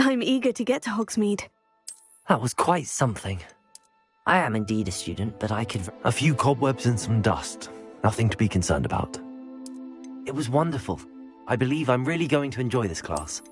I'm eager to get to Hogsmeade. That was quite something. I am indeed a student, but I could... A few cobwebs and some dust. Nothing to be concerned about. It was wonderful. I believe I'm really going to enjoy this class.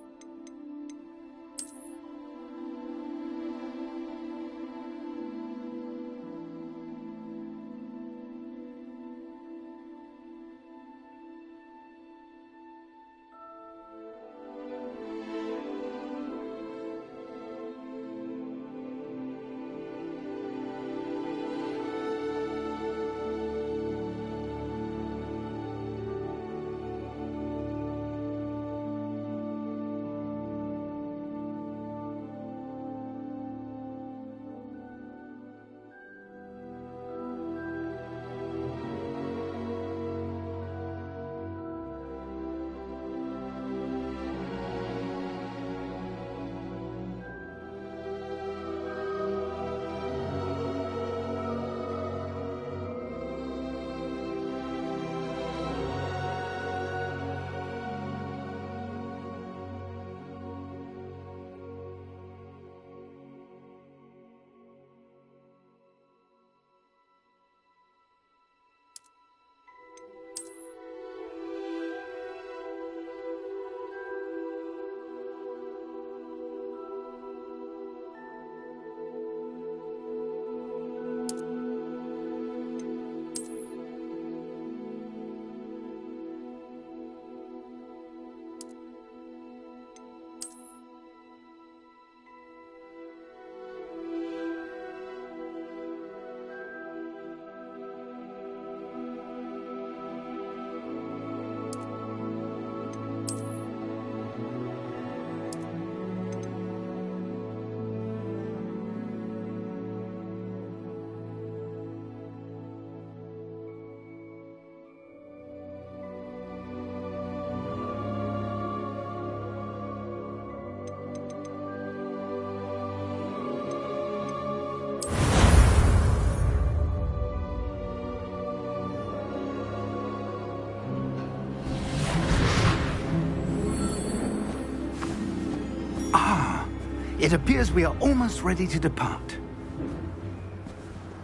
It appears we are almost ready to depart.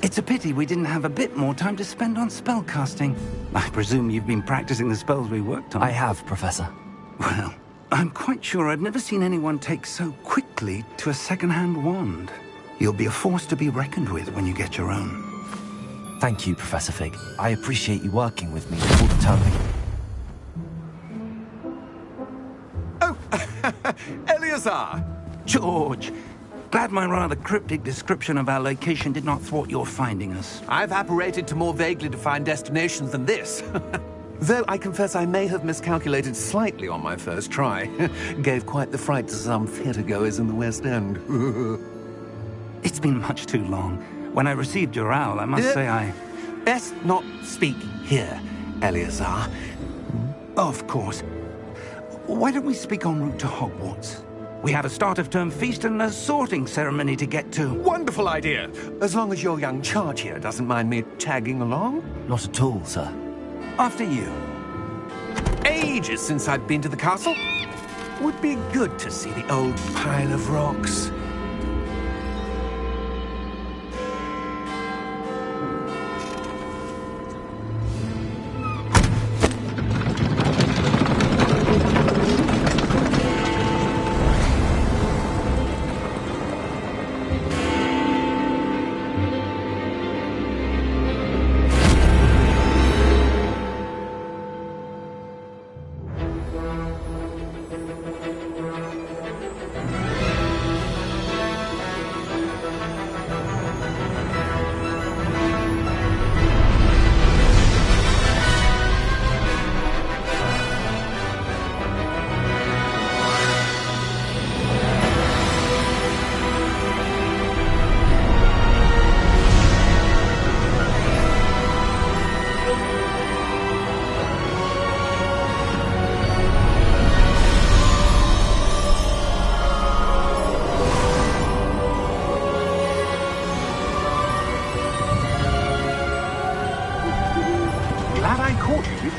It's a pity we didn't have a bit more time to spend on spellcasting. I presume you've been practicing the spells we worked on. I have, Professor. Well, I'm quite sure I've never seen anyone take so quickly to a second-hand wand. You'll be a force to be reckoned with when you get your own. Thank you, Professor Fig. I appreciate you working with me all the time. Oh, Eleazar! George, glad my rather cryptic description of our location did not thwart your finding us. I've apparated to more vaguely defined destinations than this. Though I confess I may have miscalculated slightly on my first try. Gave quite the fright to some theatre-goers in the West End. It's been much too long. When I received your owl, I must say I... Best not speak here, Eleazar. Of course. Why don't we speak en route to Hogwarts? We have a start-of-term feast and a sorting ceremony to get to. Wonderful idea! As long as your young charge here doesn't mind me tagging along. Not at all, sir. After you. Ages since I'd been to the castle. Would be good to see the old pile of rocks.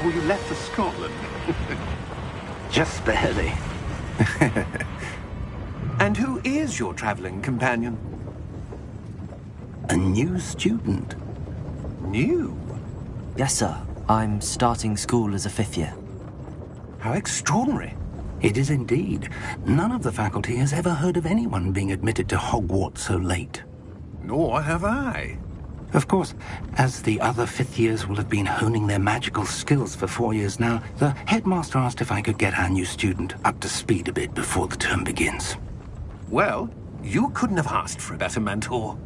before you left for Scotland. Just barely. And who is your traveling companion? A new student. New? Yes, sir. I'm starting school as a 5th year. How extraordinary. It is indeed. None of the faculty has ever heard of anyone being admitted to Hogwarts so late. Nor have I. Of course, as the other 5th years will have been honing their magical skills for 4 years now, the headmaster asked if I could get our new student up to speed a bit before the term begins. Well, you couldn't have asked for a better mentor.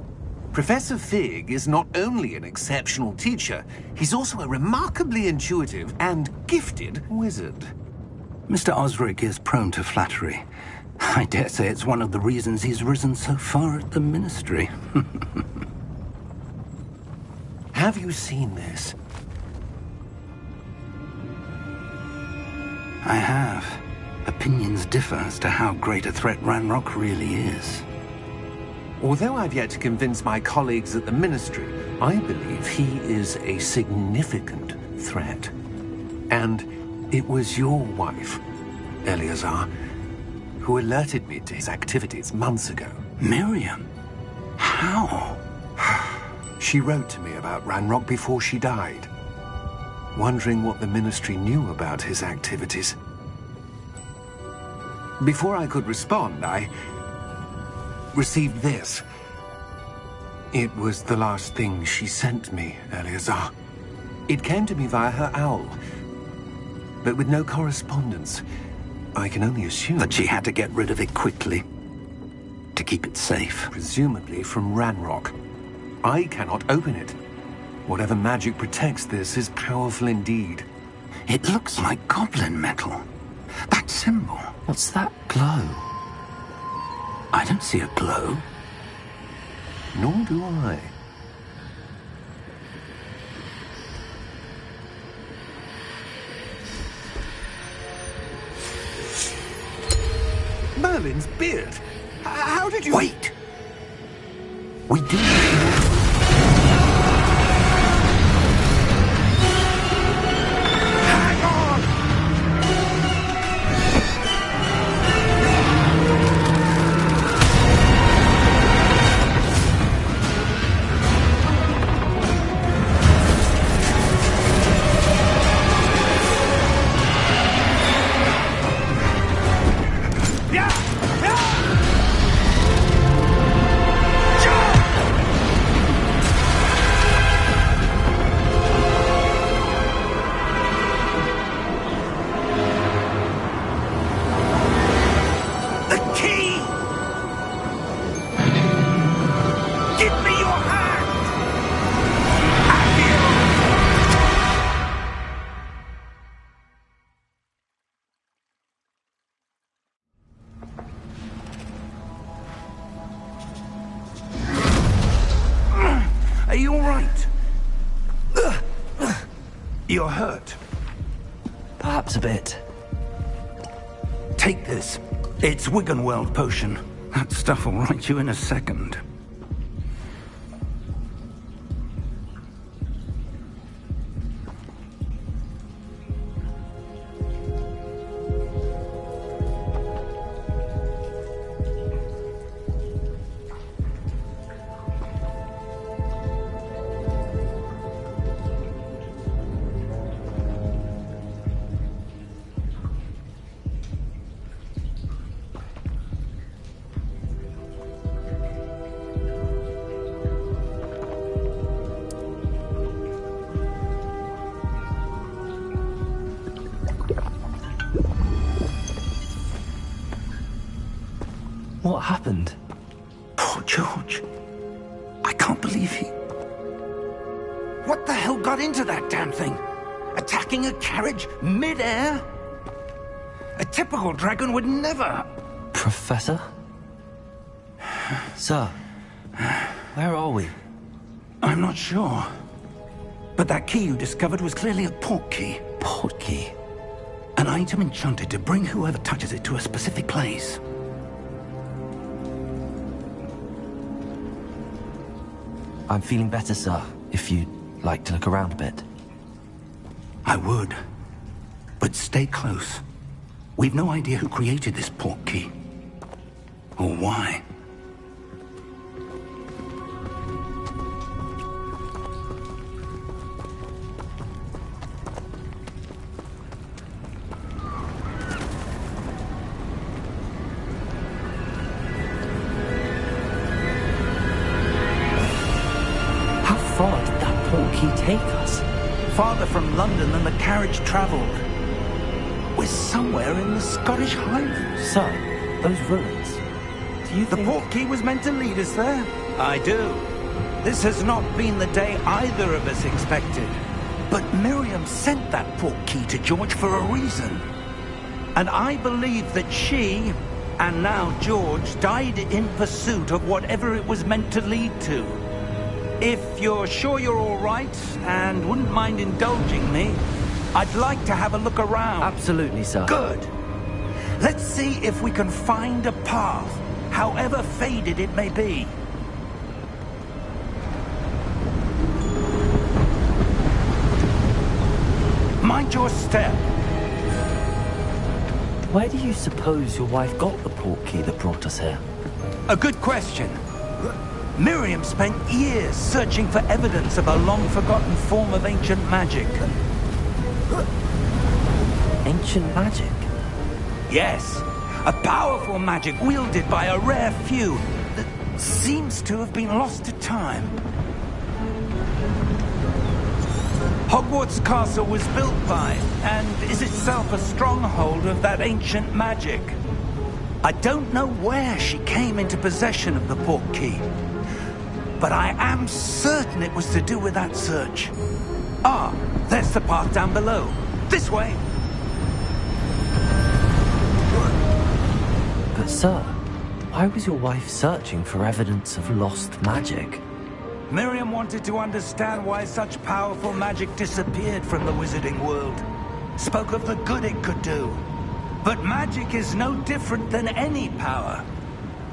Professor Fig is not only an exceptional teacher, he's also a remarkably intuitive and gifted wizard. Mr. Osric is prone to flattery. I dare say it's one of the reasons he's risen so far at the Ministry. Have you seen this? I have. Opinions differ as to how great a threat Ranrock really is. Although I've yet to convince my colleagues at the Ministry, I believe he is a significant threat. And it was your wife, Eleazar, who alerted me to his activities months ago. Miriam? How? She wrote to me about Ranrock before she died, wondering what the Ministry knew about his activities. Before I could respond, I received this. It was the last thing she sent me, Eleazar. It came to me via her owl, but with no correspondence. I can only assume That she had to get rid of it quickly, to keep it safe. presumably from Ranrock. I cannot open it. Whatever magic protects this is powerful indeed. It looks like goblin metal. That symbol. What's that glow? I don't see a glow. Nor do I. Merlin's beard. How did you... Wait! We do... Hang on! The key! Give me your hand! Are you all right? You're hurt. Perhaps a bit. Take this. It's Wiggenweld potion. That stuff will right you in a second. What happened? Poor George. I can't believe he... What the hell got into that damn thing? Attacking a carriage mid-air? A typical dragon would never... Professor? Sir, where are we? I'm not sure. But that key you discovered was clearly a port key. Port key? An item enchanted to bring whoever touches it to a specific place. I'm feeling better, sir, if you'd like to look around a bit. I would. But stay close. We've no idea who created this port key. Or why. How far did that portkey take us? Farther from London than the carriage travelled. We're somewhere in the Scottish Highlands. Sir, those ruins. Do you The think... portkey was meant to lead us there? I do. This has not been the day either of us expected. But Miriam sent that portkey to George for a reason. And I believe that she, and now George, died in pursuit of whatever it was meant to lead to. If you're sure you're all right, and wouldn't mind indulging me, I'd like to have a look around. Absolutely, sir. Good. Let's see if we can find a path, however faded it may be. Mind your step. Where do you suppose your wife got the portkey that brought us here? A good question. Miriam spent years searching for evidence of a long-forgotten form of ancient magic. Ancient magic? Yes, a powerful magic wielded by a rare few that seems to have been lost to time. Hogwarts Castle was built by, and is itself a stronghold of that ancient magic. I don't know where she came into possession of the portkey, but I am certain it was to do with that search. Ah, there's the path down below. This way! But sir, why was your wife searching for evidence of lost magic? Miriam wanted to understand why such powerful magic disappeared from the wizarding world. Spoke of the good it could do. But magic is no different than any power.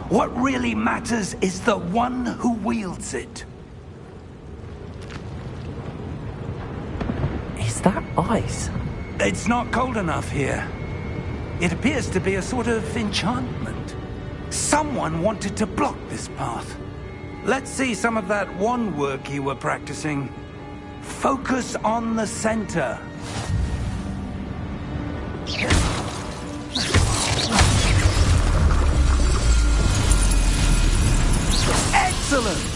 What really matters is the one who wields it. Is that ice? It's not cold enough here. It appears to be a sort of enchantment. Someone wanted to block this path. Let's see some of that wand work you were practicing. Focus on the center. Excellent!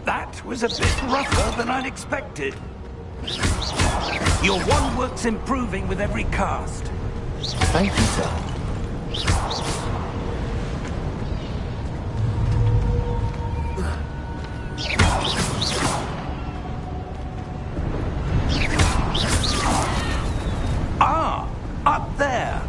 That was a bit rougher than I'd expected. Your wand work's improving with every cast. Thank you, sir. Ah, up there.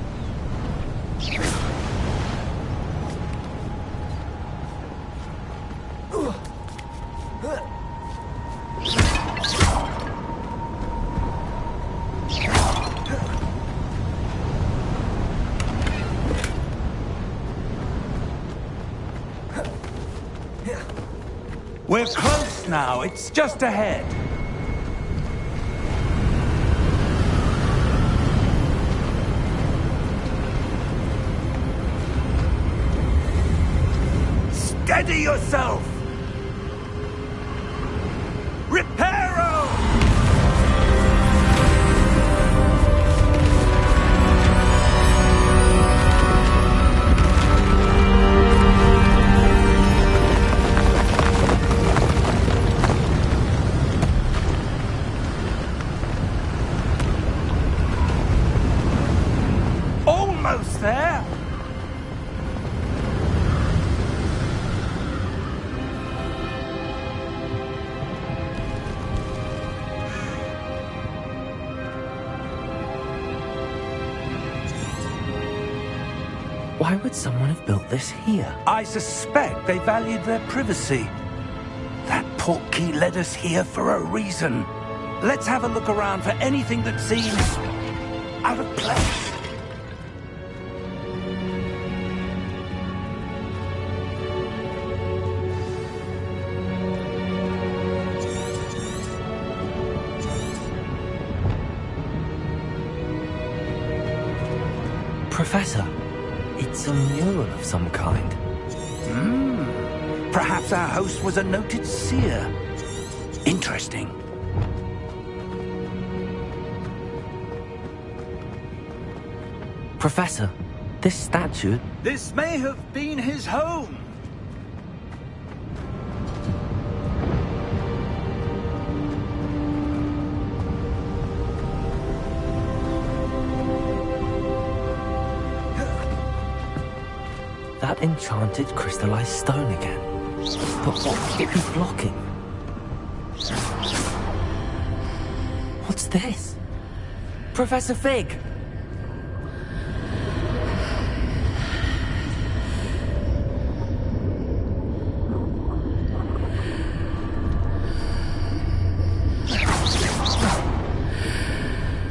We're close now. It's just ahead. Steady yourself! Reparo! Almost there! Why would someone have built this here? I suspect they valued their privacy. That portkey led us here for a reason. Let's have a look around for anything that seems out of place. Professor, it's a mural of some kind. Perhaps our host was a noted seer. Interesting. Professor, this statue... This may have been his home. That enchanted crystallized stone again. But what could it be blocking? What's this? Professor Fig!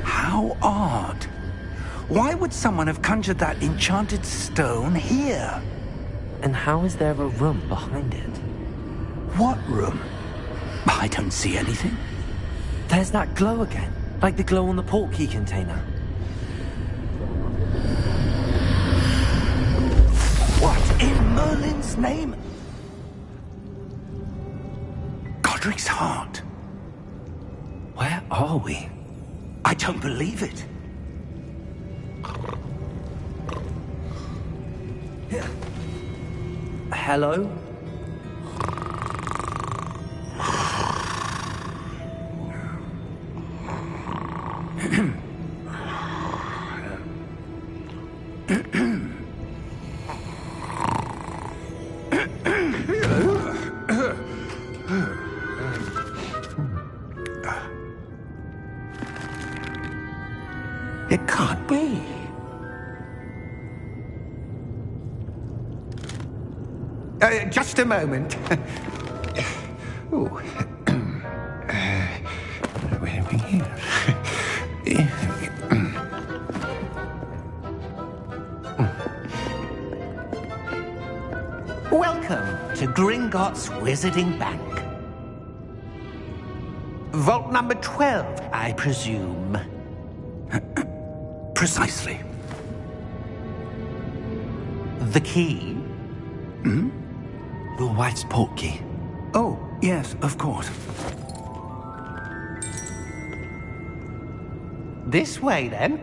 How odd. Why would someone have conjured that enchanted stone here? And how is there a room behind it? What room? I don't see anything. There's that glow again, like the glow on the portkey container. What in Merlin's name? Godric's heart. Where are we? I don't believe it. Hello? It can't be. Just a moment. Oh. Where are we here? Welcome to Gringotts Wizarding Bank. Vault number 12, I presume. Precisely. The key? Your wife's portkey. Oh, yes, of course. This way, then.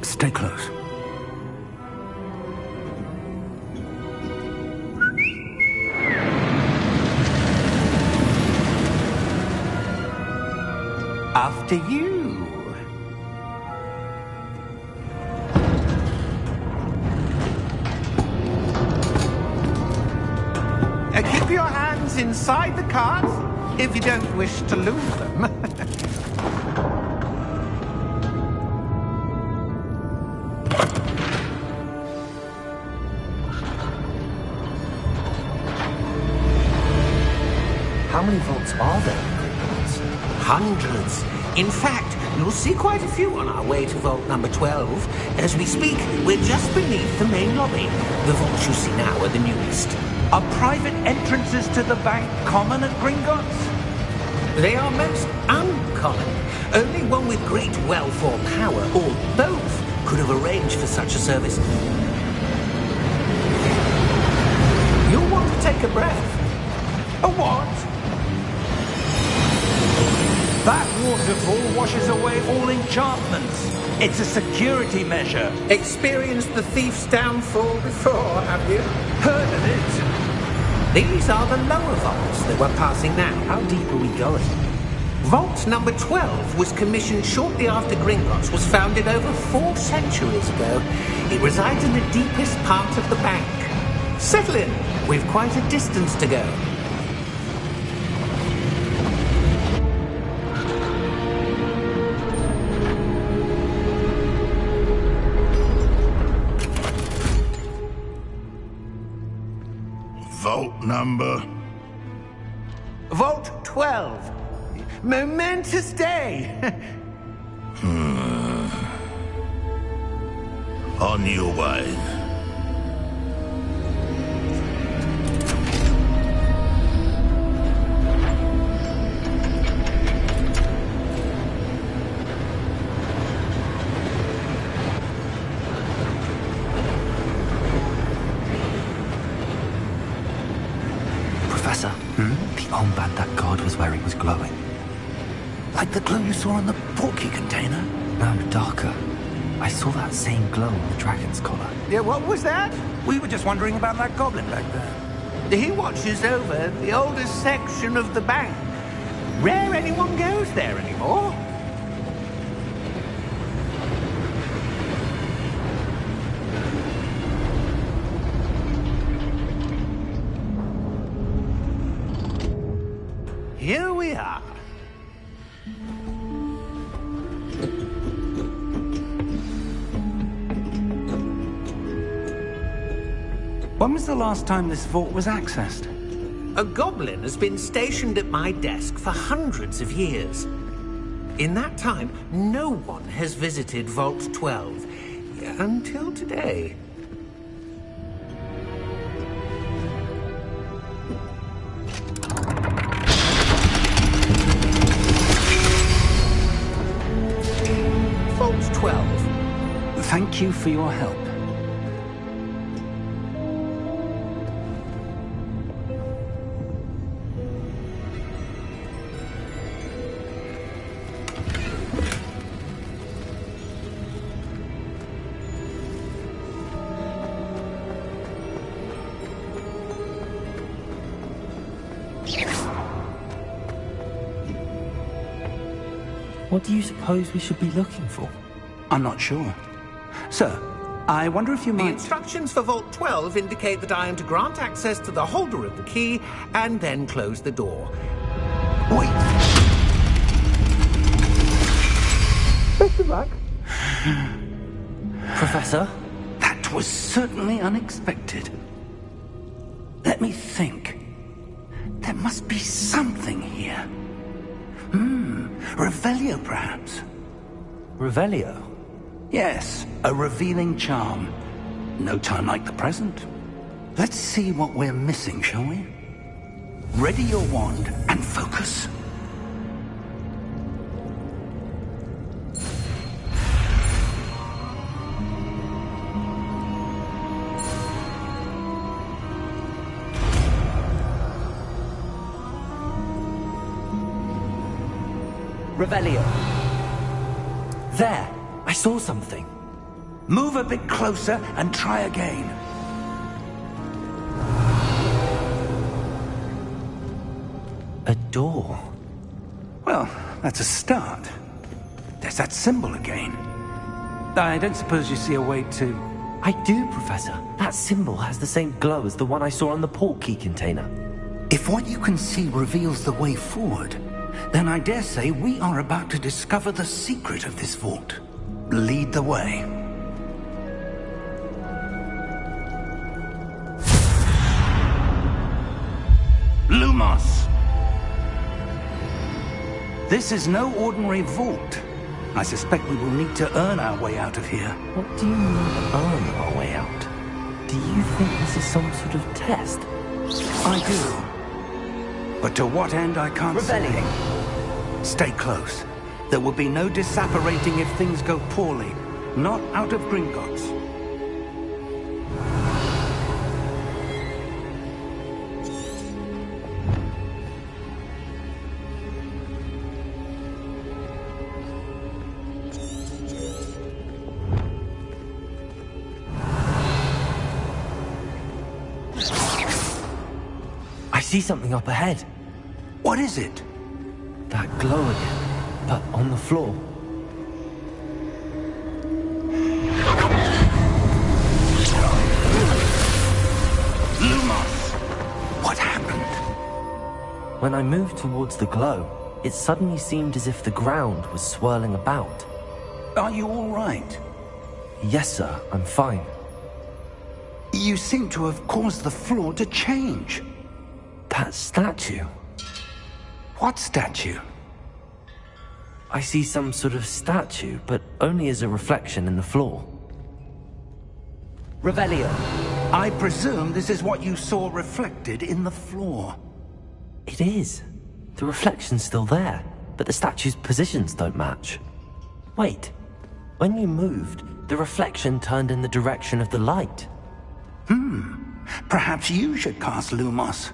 Stay close. After you. Keep your hands inside the cart if you don't wish to lose them. How many vaults are there in Gringotts? Hundreds. In fact, you'll see quite a few on our way to vault number 12. As we speak, we're just beneath the main lobby. The vaults you see now are the newest. Are private entrances to the bank common at Gringotts? They are most uncommon. Only one with great wealth or power, or both, could have arranged for such a service. You'll want to take a breath. A what? That waterfall washes away all enchantments. It's a security measure. Experienced the thief's downfall before, have you? Heard of it? These are the lower vaults that we're passing now. How deep are we going? Vault number 12 was commissioned shortly after Gringotts was founded over 4 centuries ago. It resides in the deepest part of the bank. Settle in. We've quite a distance to go. Vault number? Vault 12. Momentous day. On your way. card was where he was glowing. Like the glow you saw on the porky container? No, darker. I saw that same glow on the dragon's collar. Yeah, what was that? We were just wondering about that goblin back there. He watches over the oldest section of the bank. Rare anyone goes there anymore. Here we are. When was the last time this vault was accessed? A goblin has been stationed at my desk for hundreds of years. In that time, no one has visited Vault 12 until today. Vault 12. Thank you for your help. What do you suppose we should be looking for? I'm not sure. Sir, I wonder if you The might... instructions for Vault 12 indicate that I am to grant access to the holder of the key and then close the door. Wait! Best of luck. Professor? That was certainly unexpected. Let me think. There must be something here. Revelio, perhaps? Revelio? Yes, a revealing charm. No time like the present. Let's see what we're missing, shall we? Ready your wand and focus. Revelio. There! I saw something. Move a bit closer and try again. A door. Well, that's a start. There's that symbol again. I don't suppose you see a way to... I do, Professor. That symbol has the same glow as the one I saw on the port key container. If what you can see reveals the way forward, then I dare say we are about to discover the secret of this vault. Lead the way. Lumos! This is no ordinary vault. I suspect we will need to earn our way out of here. What do you mean, earn our way out? Do you think this is some sort of test? I do. But to what end, I can't say. Stay close. There will be no disapparating if things go poorly. Not out of Gringotts. I see something up ahead. What is it? That glow again, but on the floor. Lumos! What happened? When I moved towards the glow, it suddenly seemed as if the ground was swirling about. Are you all right? Yes, sir, I'm fine. You seem to have caused the floor to change. That statue. What statue? I see some sort of statue, but only as a reflection in the floor. Revelio. I presume this is what you saw reflected in the floor. It is. The reflection's still there, but the statue's positions don't match. Wait. When you moved, the reflection turned in the direction of the light. Perhaps you should cast Lumos.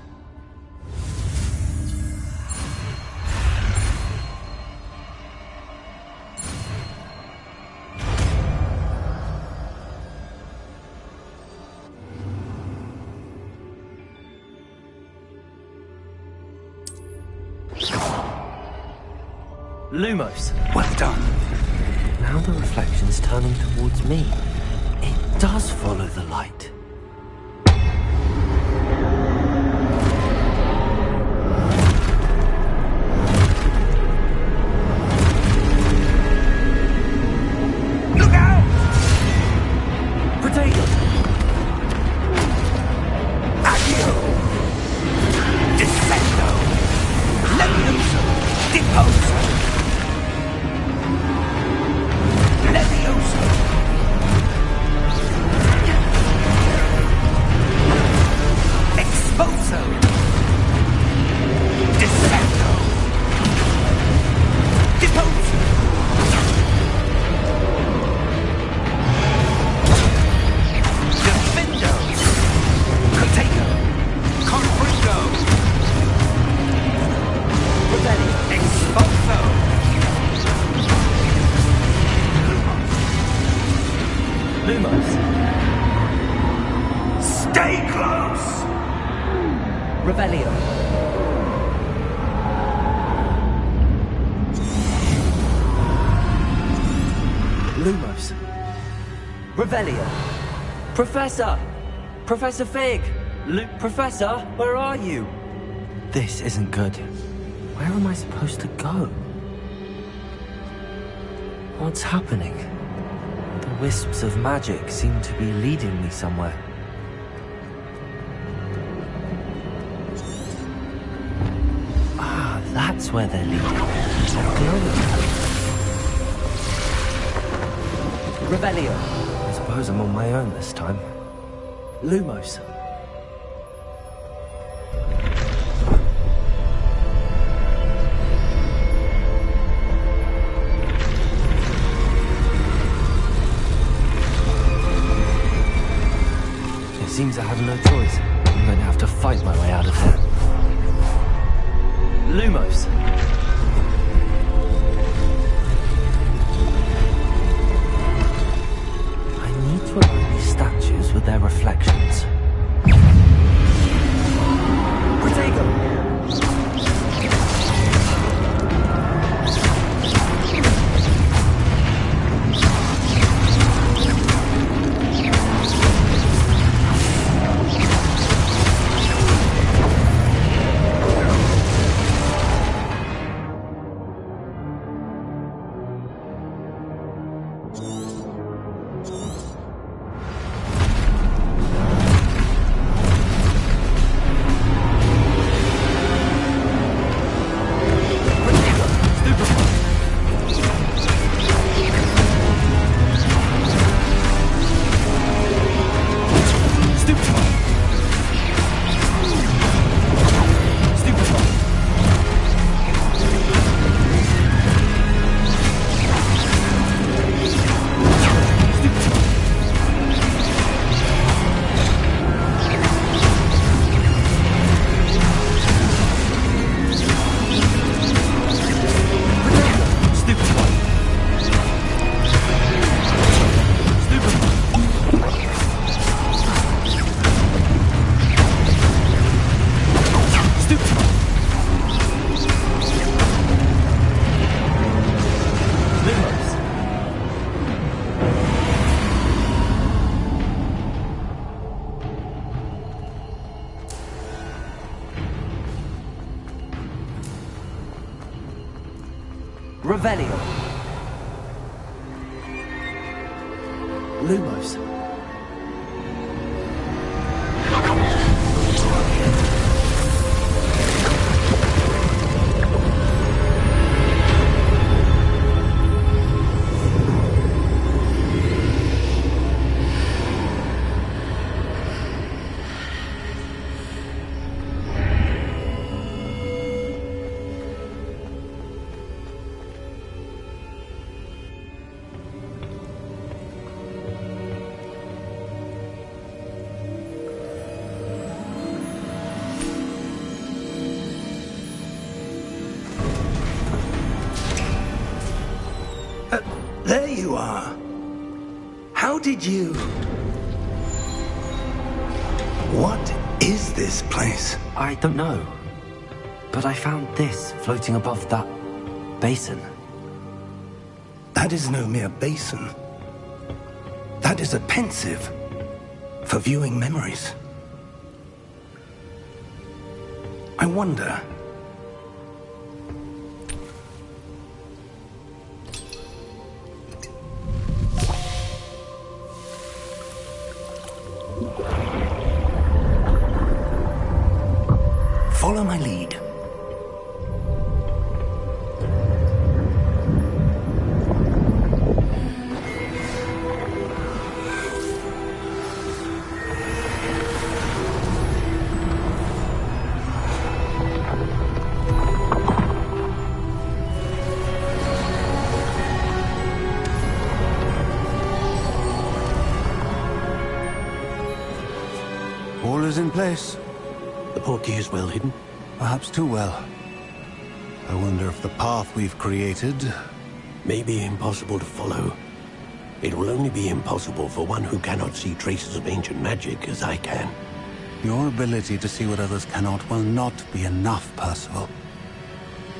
Lumos. Well done. Now the reflection's turning towards me. It does follow the light. Look out! Potato! Accio! Descendo! Levioso! Deposo! Levioso! Exposo! Descendo! Deposo! Defendo! Potato! Confringo! Exposo! Lumos. Stay close! Revelio. Lumos. Revelio. Professor! Professor Fig! Professor, where are you? This isn't good. Where am I supposed to go? What's happening? The wisps of magic seem to be leading me somewhere. Ah, that's where they're leading. They're glowing. Revelio. I suppose I'm on my own this time. Lumos. It seems I have no choice. I'm going to have to fight my way out of here. Lumos. I need to align these statues with their reflections. Protego! Revelio. Lumos. There you are. How did you... What is this place? I don't know. But I found this floating above that basin. That is no mere basin. That is a pensive for viewing memories. I wonder... Follow my lead. All is in place. The portkey is well hidden. Perhaps too well. I wonder if the path we've created... May be impossible to follow. It will only be impossible for one who cannot see traces of ancient magic as I can. Your ability to see what others cannot will not be enough, Percival.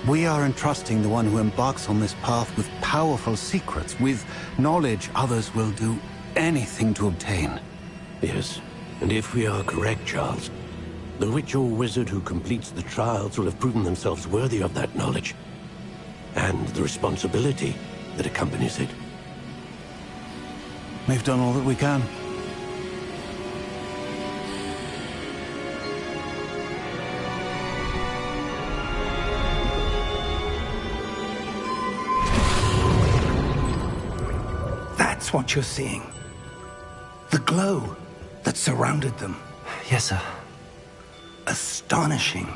We are entrusting the one who embarks on this path with powerful secrets, with knowledge others will do anything to obtain. Yes, and if we are correct, Charles, the witch or wizard who completes the trials will have proven themselves worthy of that knowledge, and the responsibility that accompanies it. We've done all that we can. That's what you're seeing. The glow that surrounded them. Yes, sir. Astonishing.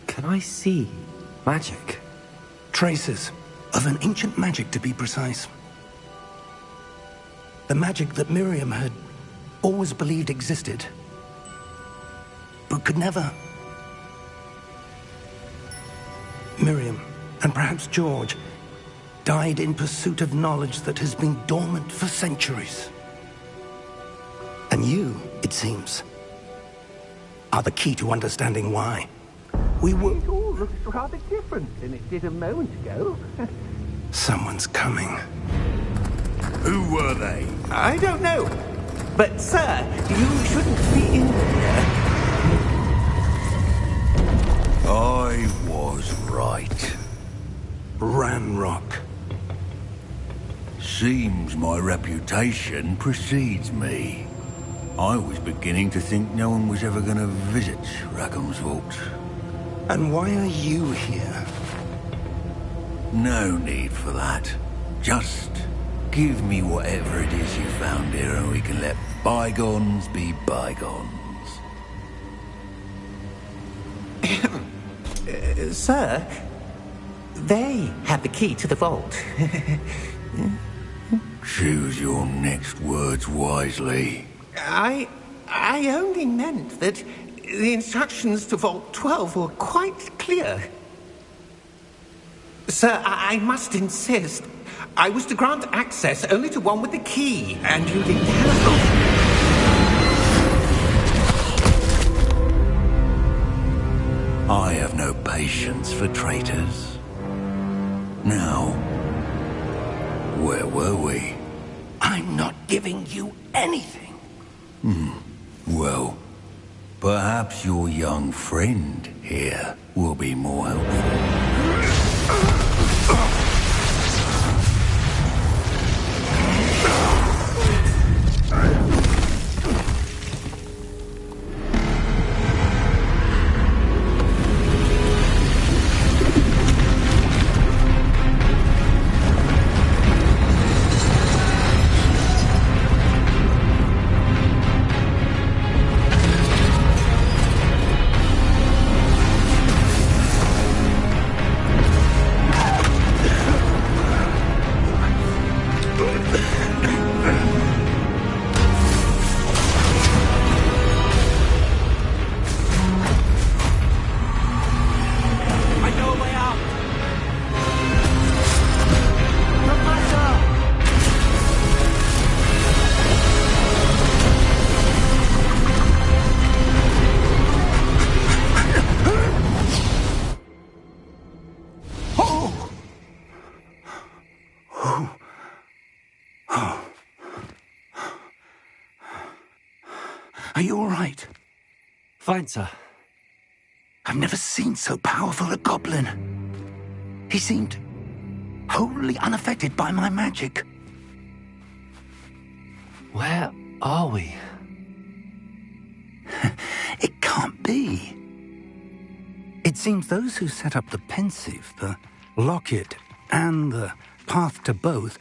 Can I see magic? Traces of an ancient magic, to be precise. The magic that Miriam had always believed existed, but could never. Miriam, and perhaps George, died in pursuit of knowledge that has been dormant for centuries. And you, it seems, are the key to understanding why. We were... It all looks rather different than it did a moment ago. Someone's coming. Who were they? I don't know. But, sir, you shouldn't be in here. I was right. Ranrock. Seems my reputation precedes me. I was beginning to think no one was ever going to visit Rackham's Vault. And why are you here? No need for that. Just give me whatever it is you found here and we can let bygones be bygones. Sir, they have the key to the vault. Choose your next words wisely. I only meant that the instructions to Vault 12 were quite clear. Sir, I must insist. I was to grant access only to one with the key, and you didn't have... I have no patience for traitors. Now, where were we? I'm not giving you anything. Well, perhaps your young friend here will be more helpful. Are you all right? Fine, sir. I've never seen so powerful a goblin. He seemed wholly unaffected by my magic. Where are we? It can't be. It seems those who set up the pensive, the locket, and the path to both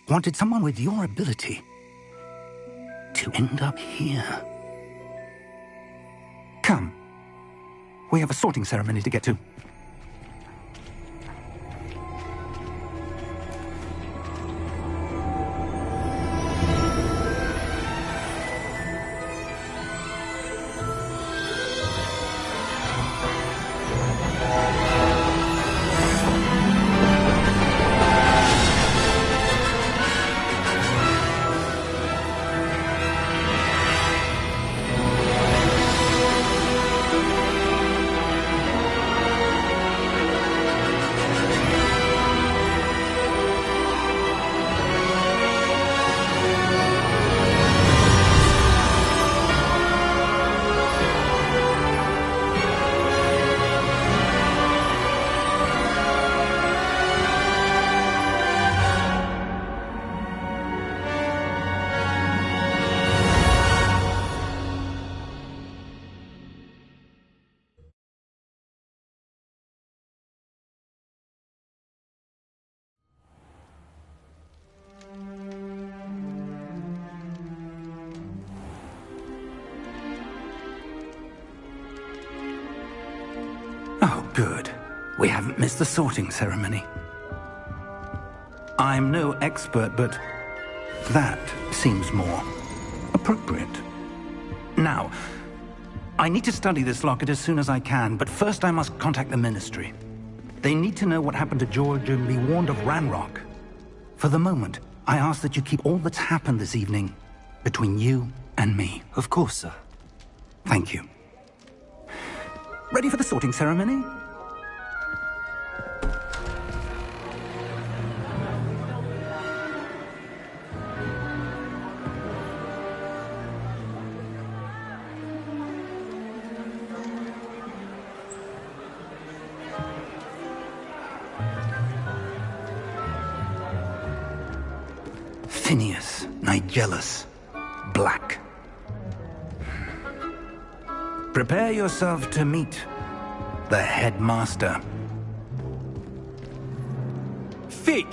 wanted someone with your ability to end up here. Come. We have a sorting ceremony to get to. Oh, good. We haven't missed the sorting ceremony. I'm no expert, but that seems more appropriate. Now, I need to study this locket as soon as I can, but first I must contact the Ministry. They need to know what happened to George and be warned of Ranrock. For the moment, I ask that you keep all that's happened this evening between you and me. Of course, sir. Thank you. Ready for the sorting ceremony? Phineas, Nigellus, Black. Prepare yourself to meet the headmaster. Fig,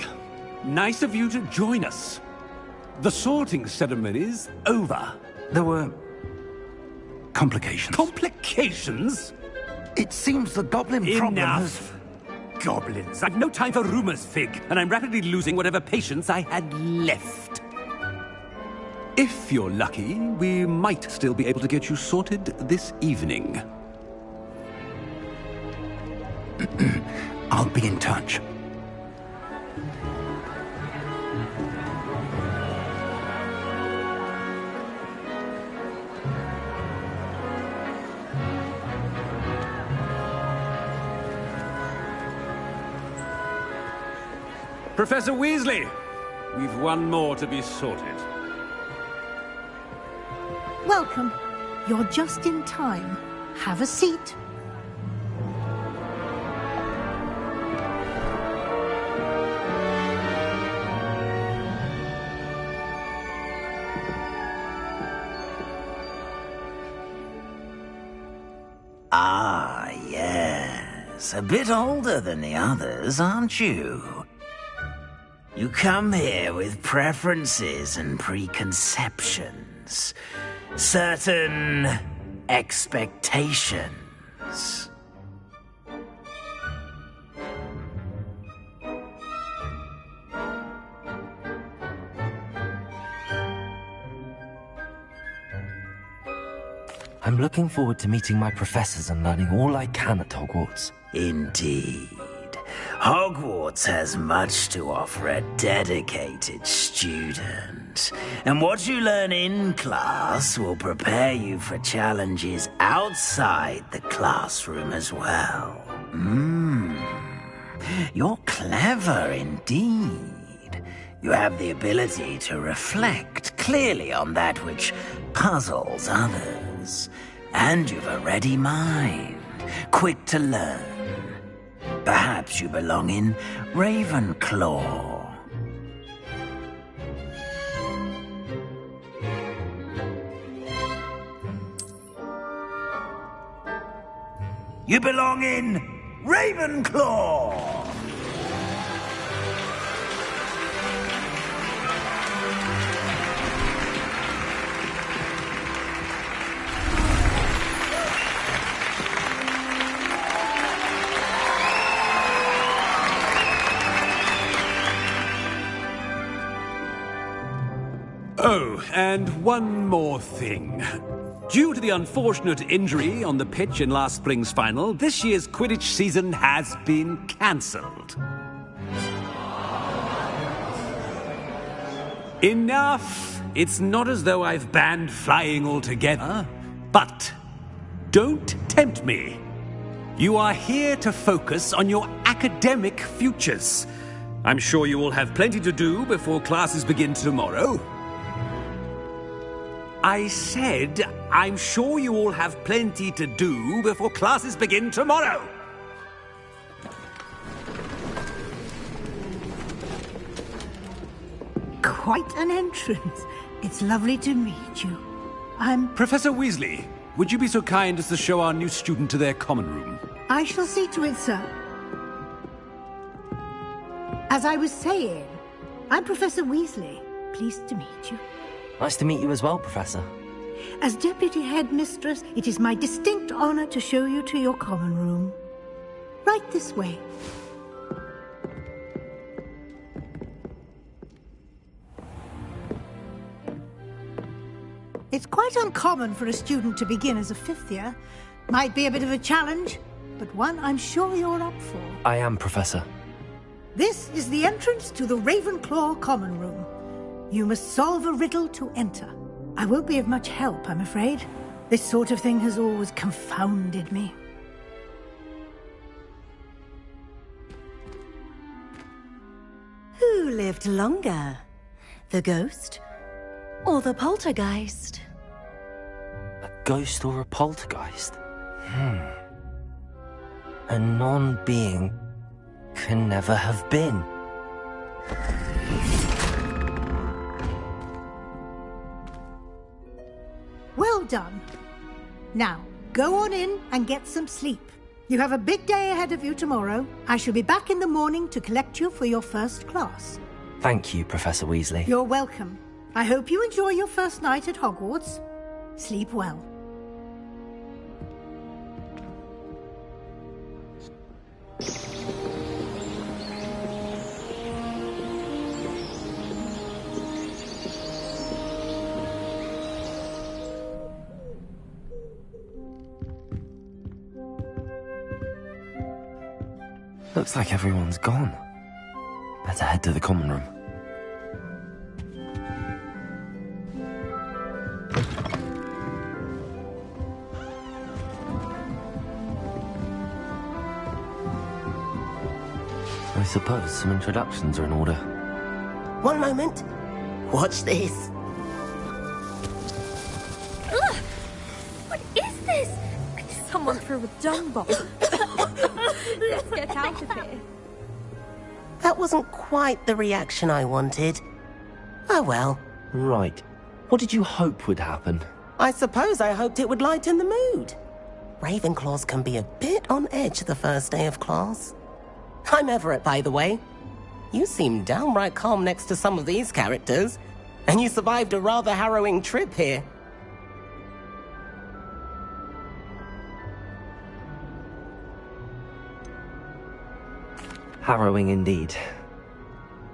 nice of you to join us. The sorting ceremony's over. There were complications. Complications? It seems the goblin problem has... Enough! Goblins. I've no time for rumors, Fig, and I'm rapidly losing whatever patience I had left. If you're lucky, we might still be able to get you sorted this evening. I'll be in touch. Professor Weasley, we've one more to be sorted. Welcome. You're just in time. Have a seat. Ah, yes. A bit older than the others, aren't you? You come here with preferences and preconceptions. Certain expectations. I'm looking forward to meeting my professors and learning all I can at Hogwarts. Indeed. Hogwarts has much to offer a dedicated student. And what you learn in class will prepare you for challenges outside the classroom as well. You're clever indeed. You have the ability to reflect clearly on that which puzzles others. skills, and you've a ready mind, quick to learn. Perhaps you belong in Ravenclaw. You belong in Ravenclaw! Oh, and one more thing. Due to the unfortunate injury on the pitch in last spring's final, this year's Quidditch season has been cancelled. Enough! It's not as though I've banned flying altogether, but don't tempt me. You are here to focus on your academic futures. I'm sure you will have plenty to do before classes begin tomorrow. I said, I'm sure you all have plenty to do before classes begin tomorrow. Quite an entrance. It's lovely to meet you. I'm... Professor Weasley, would you be so kind as to show our new student to their common room? I shall see to it, sir. As I was saying, I'm Professor Weasley. Pleased to meet you. Nice to meet you as well, Professor. As Deputy Headmistress, it is my distinct honor to show you to your common room. Right this way. It's quite uncommon for a student to begin as a fifth year. Might be a bit of a challenge, but one I'm sure you're up for. I am, Professor. This is the entrance to the Ravenclaw common room. You must solve a riddle to enter. I won't be of much help, I'm afraid. This sort of thing has always confounded me. Who lived longer? The ghost or the poltergeist? A ghost or a poltergeist? A non-being can never have been. Well done. Now, go on in and get some sleep. You have a big day ahead of you tomorrow. I shall be back in the morning to collect you for your first class. Thank you, Professor Weasley. You're welcome. I hope you enjoy your first night at Hogwarts. Sleep well. Looks like everyone's gone. Better head to the common room. I suppose some introductions are in order. One moment. Watch this. Ugh! What is this? Someone threw a dung bomb. Let's get out of here. That wasn't quite the reaction I wanted. Oh well. Right. What did you hope would happen? I suppose I hoped it would lighten the mood. Ravenclaws can be a bit on edge the first day of class. I'm Everett, by the way. You seem downright calm next to some of these characters, and you survived a rather harrowing trip here. Harrowing indeed.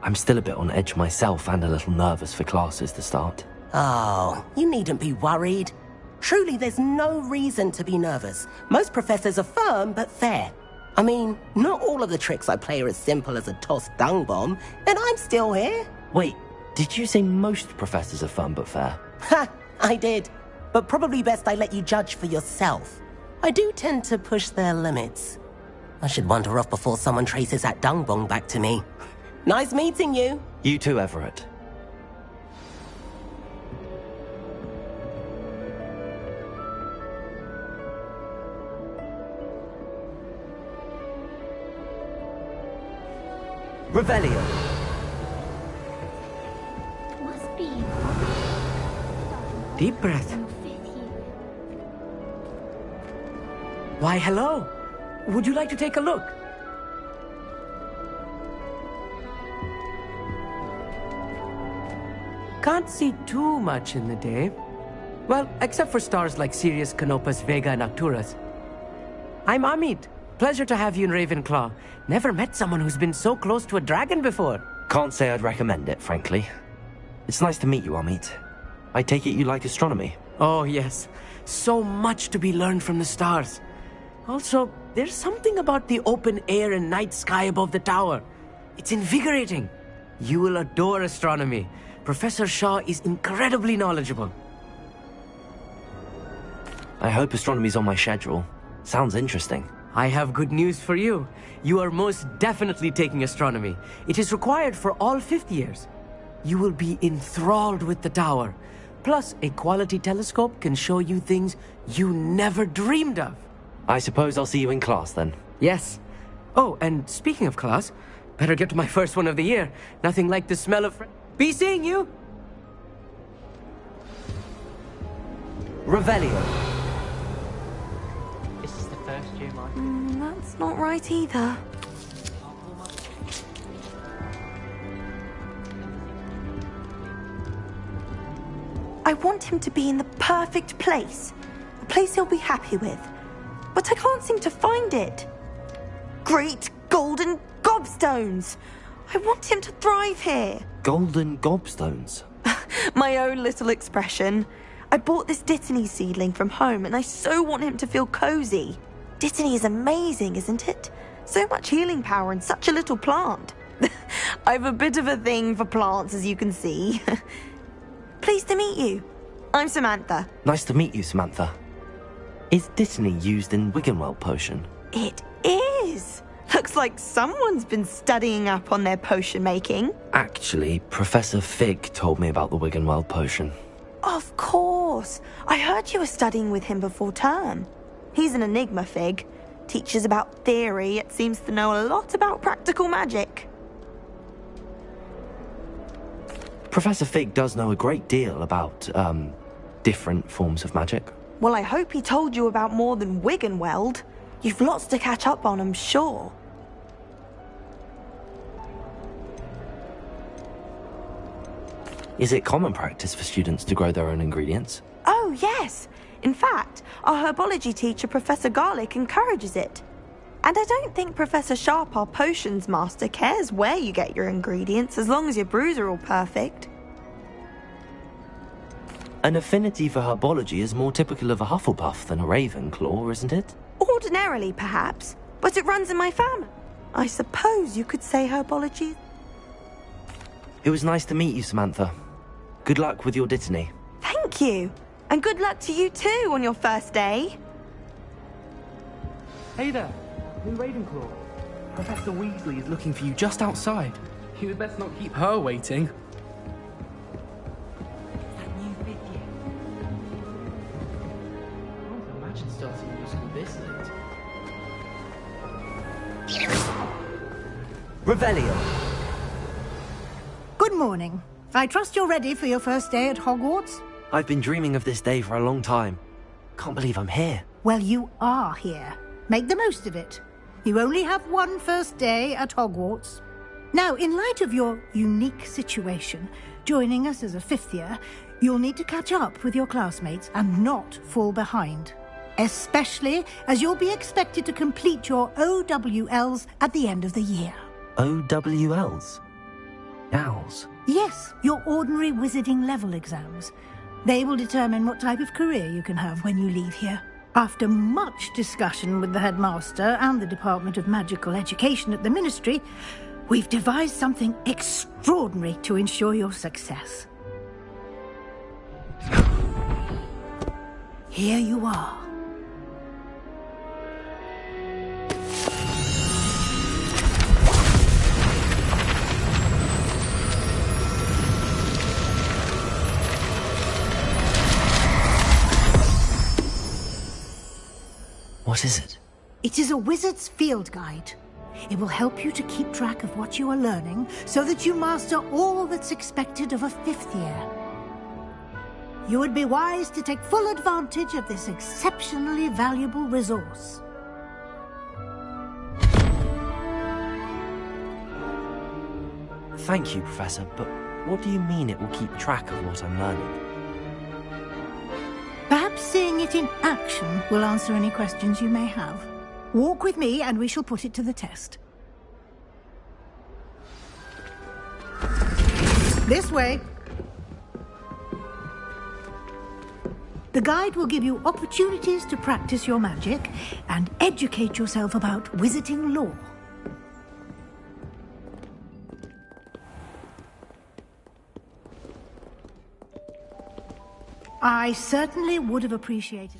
I'm still a bit on edge myself and a little nervous for classes to start. Oh, you needn't be worried. Truly, there's no reason to be nervous. Most professors are firm but fair. I mean, not all of the tricks I play are as simple as a tossed dung bomb, and I'm still here. Wait, did you say most professors are firm but fair? Ha! I did. But probably best I let you judge for yourself. I do tend to push their limits. I should wander off before someone traces that dung bomb back to me. Nice meeting you. You too, Everett. Revelio. Must be. Deep breath. Why, hello. Would you like to take a look? Can't see too much in the day. Well, except for stars like Sirius, Canopus, Vega, and Arcturus. I'm Amit. Pleasure to have you in Ravenclaw. Never met someone who's been so close to a dragon before. Can't say I'd recommend it, frankly. It's nice to meet you, Amit. I take it you like astronomy? Oh, yes. So much to be learned from the stars. Also, there's something about the open air and night sky above the tower. It's invigorating. You will adore astronomy. Professor Shaw is incredibly knowledgeable. I hope astronomy's on my schedule. Sounds interesting. I have good news for you. You are most definitely taking astronomy. It is required for all fifth years. You will be enthralled with the tower. Plus, a quality telescope can show you things you never dreamed of. I suppose I'll see you in class then. Yes. Oh, and speaking of class, better get to my first one of the year. Nothing like the smell of... Be seeing you! Revelio. This is the first year, Mike. That's not right either. I want him to be in the perfect place. A place he'll be happy with. But I can't seem to find it. Great golden gobstones! I want him to thrive here. Golden gobstones? My own little expression. I bought this Dittany seedling from home and I so want him to feel cozy. Dittany is amazing, isn't it? So much healing power in such a little plant. I've a bit of a thing for plants, as you can see. Pleased to meet you. I'm Samantha. Nice to meet you, Samantha. Is Dittany used in Wiggenweld potion? It is. Looks like someone's been studying up on their potion making. Actually, Professor Fig told me about the Wiggenweld potion. Of course. I heard you were studying with him before term. He's an enigma, Fig. Teaches about theory, yet seems to know a lot about practical magic. Professor Fig does know a great deal about, different forms of magic. Well, I hope he told you about more than Wiggenweld. You've lots to catch up on, I'm sure. Is it common practice for students to grow their own ingredients? Oh, yes. In fact, our herbology teacher, Professor Garlick, encourages it. And I don't think Professor Sharp, our potions master, cares where you get your ingredients, as long as your brews are all perfect. An affinity for herbology is more typical of a Hufflepuff than a Ravenclaw, isn't it? Ordinarily, perhaps, but it runs in my family. I suppose you could say herbology. It was nice to meet you, Samantha. Good luck with your Dittany. Thank you. And good luck to you too on your first day. Hey there, new Ravenclaw. Professor Weasley is looking for you just outside. You'd best not keep her waiting. That new fifth year. I can't imagine starting new school this late. Revelio. Good morning. I trust you're ready for your first day at Hogwarts? I've been dreaming of this day for a long time. Can't believe I'm here. Well, you are here. Make the most of it. You only have one first day at Hogwarts. Now, in light of your unique situation, joining us as a fifth year, you'll need to catch up with your classmates and not fall behind. Especially as you'll be expected to complete your OWLs at the end of the year. OWLs? Owls? Yes, your ordinary wizarding level exams. They will determine what type of career you can have when you leave here. After much discussion with the headmaster and the Department of Magical Education at the Ministry, we've devised something extraordinary to ensure your success. Here you are. What is it? It is a wizard's field guide. It will help you to keep track of what you are learning so that you master all that's expected of a 5th year. You would be wise to take full advantage of this exceptionally valuable resource. Thank you, Professor, but what do you mean it will keep track of what I'm learning? Perhaps seeing it in action will answer any questions you may have. Walk with me and we shall put it to the test. This way. The guide will give you opportunities to practice your magic and educate yourself about wizarding lore. I certainly would have appreciated...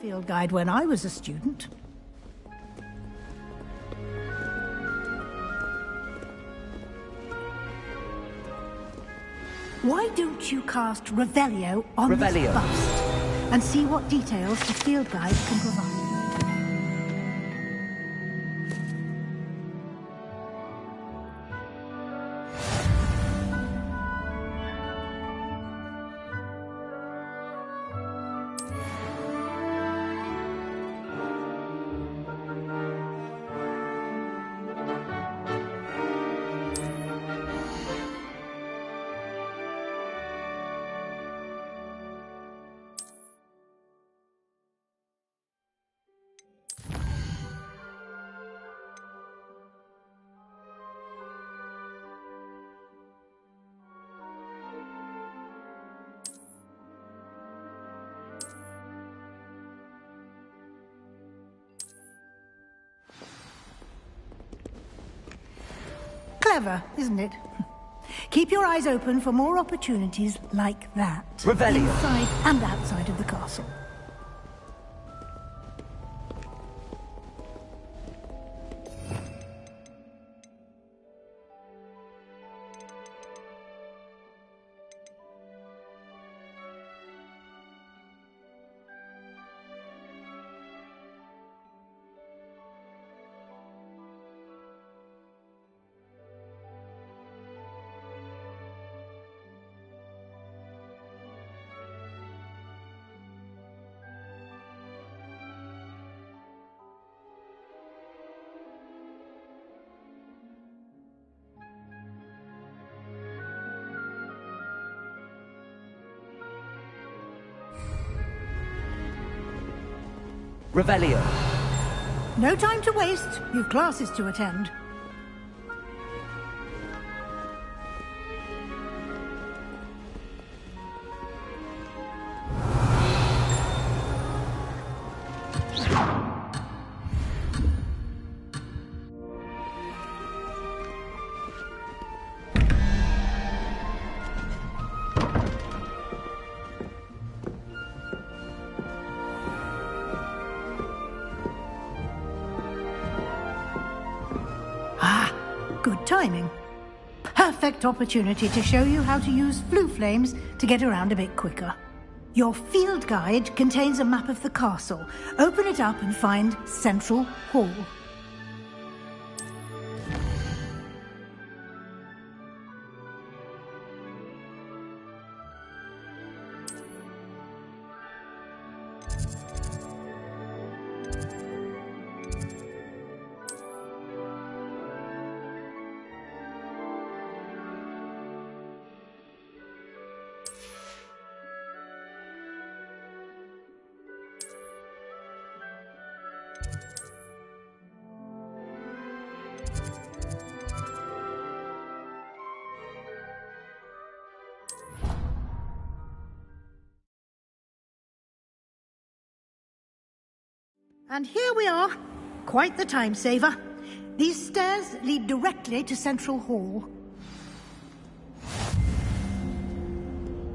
field guide when I was a student. Why don't you cast Revelio on this bust and see what details the field guide can provide? Clever, isn't it? Keep your eyes open for more opportunities like that. Revelio. Inside and outside of the castle. Revelio. No time to waste. You've classes to attend. Good timing. Perfect opportunity to show you how to use flue flames to get around a bit quicker. Your field guide contains a map of the castle. Open it up and find Central Hall. And here we are. Quite the time saver. These stairs lead directly to Central Hall.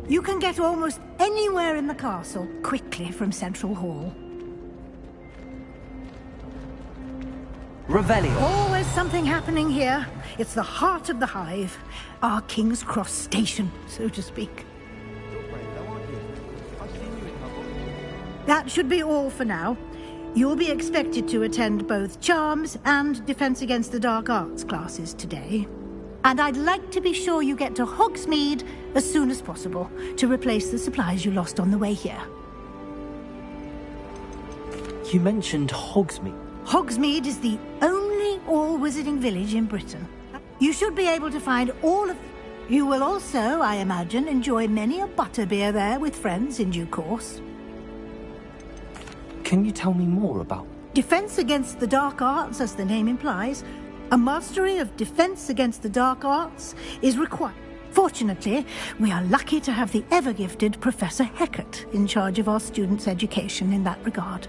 You can get almost anywhere in the castle quickly from Central Hall. Revelio. Always something happening here. It's the heart of the hive. Our King's Cross station, so to speak. That should be all for now. You'll be expected to attend both Charms and Defense Against the Dark Arts classes today. And I'd like to be sure you get to Hogsmeade as soon as possible to replace the supplies you lost on the way here. You mentioned Hogsmeade. Hogsmeade is the only all-wizarding village in Britain. You should be able to find all of... You will also, I imagine, enjoy many a butterbeer there with friends in due course. Can you tell me more about... Defense Against the Dark Arts, as the name implies. A mastery of Defense Against the Dark Arts is required. Fortunately, we are lucky to have the ever-gifted Professor Hecat in charge of our students' education in that regard.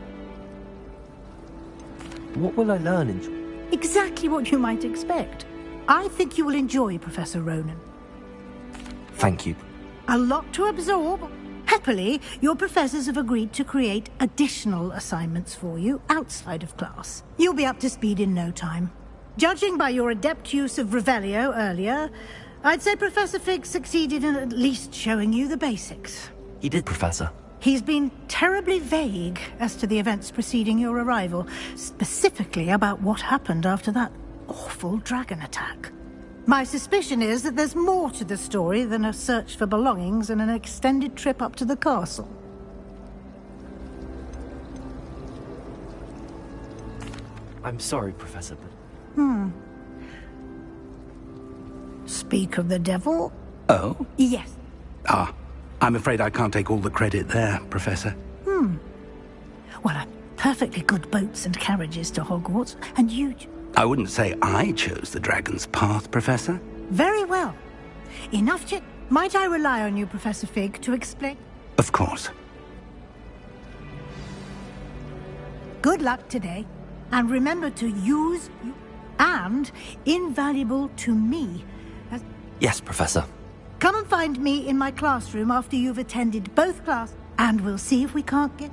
What will I learn in... Exactly what you might expect. I think you will enjoy Professor Ronan. Thank you. A lot to absorb. Happily, your professors have agreed to create additional assignments for you outside of class. You'll be up to speed in no time. Judging by your adept use of Revelio earlier, I'd say Professor Fig succeeded in at least showing you the basics. He did, Professor. He's been terribly vague as to the events preceding your arrival, specifically about what happened after that awful dragon attack. My suspicion is that there's more to the story than a search for belongings and an extended trip up to the castle. I'm sorry, Professor, but... Speak of the devil? Oh? Yes. I'm afraid I can't take all the credit there, Professor. Well, I'm perfectly good boats and carriages to Hogwarts, and you... I wouldn't say I chose the dragon's path, Professor. Very well. Enough chit. Might I rely on you, Professor Fig, to explain? Of course. Good luck today, and remember to use and invaluable to me. Yes, Professor. Come and find me in my classroom after you've attended both classes, and we'll see if we can't get...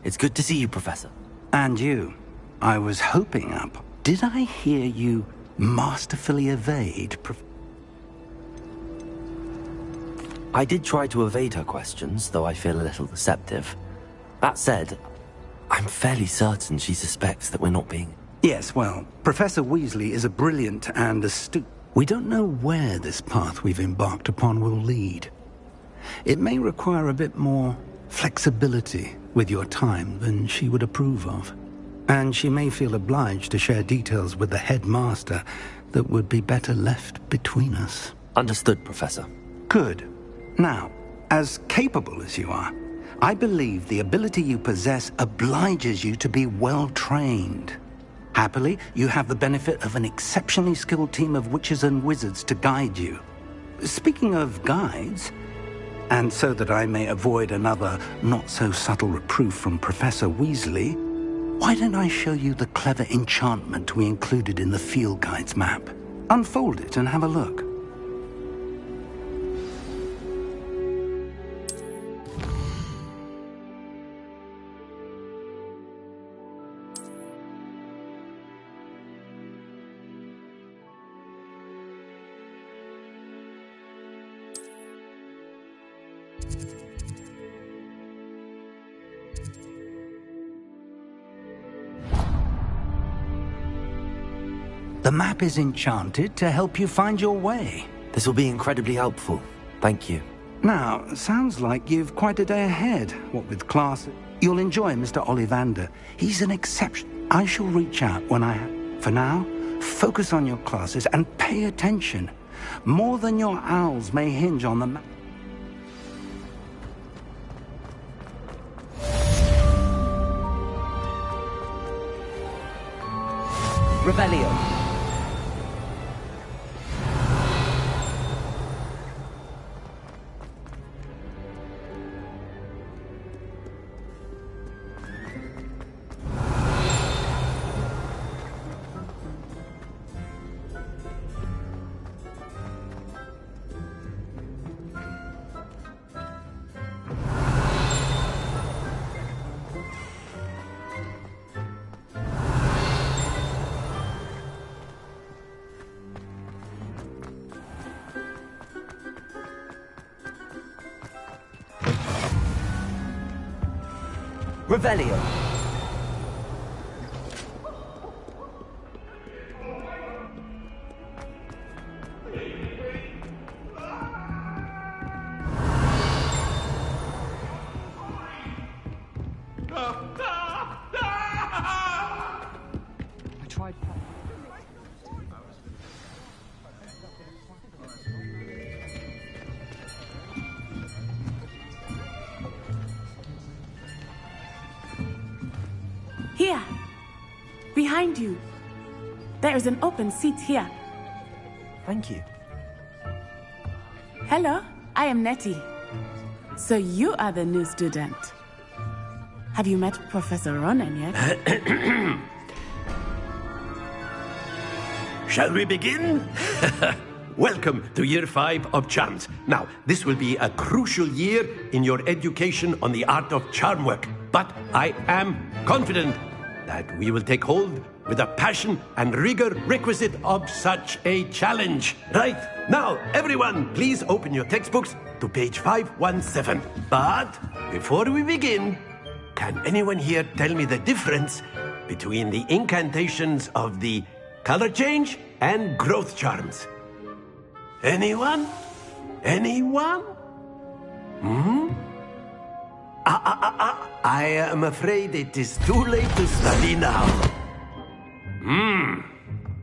It's good to see you, Professor. And you. I was hoping up. Did I hear you masterfully evade, I did try to evade her questions, though I feel a little deceptive. That said, I'm fairly certain she suspects that we're not being... Yes, well, Professor Weasley is a brilliant and astute... We don't know where this path we've embarked upon will lead. It may require a bit more flexibility with your time than she would approve of. And she may feel obliged to share details with the headmaster that would be better left between us. Understood, Professor. Good. Now, as capable as you are, I believe the ability you possess obliges you to be well-trained. Happily, you have the benefit of an exceptionally skilled team of witches and wizards to guide you. Speaking of guides, and so that I may avoid another not-so-subtle reproof from Professor Weasley, why don't I show you the clever enchantment we included in the field guide's map? Unfold it and have a look. The map is enchanted to help you find your way. This will be incredibly helpful. Thank you. Now, sounds like you've quite a day ahead. What with class, you'll enjoy Mr. Ollivander. He's an exception. I shall reach out when I... For now, focus on your classes and pay attention. More than your owls may hinge on the map. Revelio. Revelio. I tried... Here, behind you. There is an open seat here. Thank you. Hello, I am Nettie. So you are the new student. Have you met Professor Ronan yet? Shall we begin? welcome to Year 5 of Charms. Now, this will be a crucial year in your education on the art of charm work. But I am confident that we will take hold with the passion and rigor requisite of such a challenge. Right, now, everyone, please open your textbooks to page 517. But before we begin, can anyone here tell me the difference between the incantations of the color change and growth charms? Anyone? Anyone? I am afraid it is too late to study now.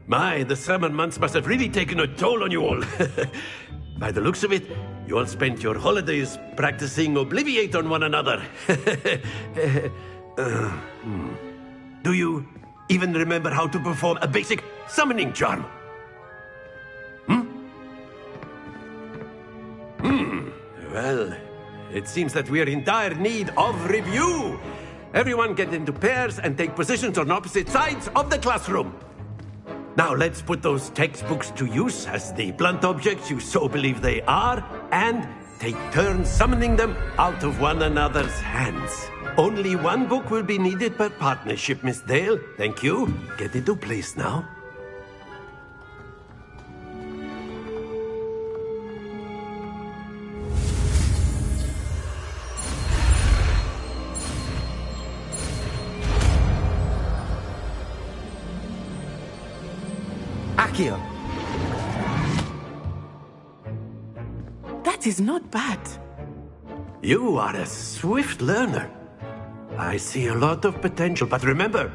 My, the summer months must have really taken a toll on you all. By the looks of it, you all spent your holidays practicing Obliviate on one another. Do you even remember how to perform a basic summoning charm? Well, it seems that we are in dire need of review. Everyone get into pairs and take positions on opposite sides of the classroom. Now let's put those textbooks to use as the blunt objects you so believe they are, and take turns summoning them out of one another's hands. Only one book will be needed per partnership, Miss Dale. Thank you. Get into place now. Akio. That is not bad. You are a swift learner. I see a lot of potential, but remember,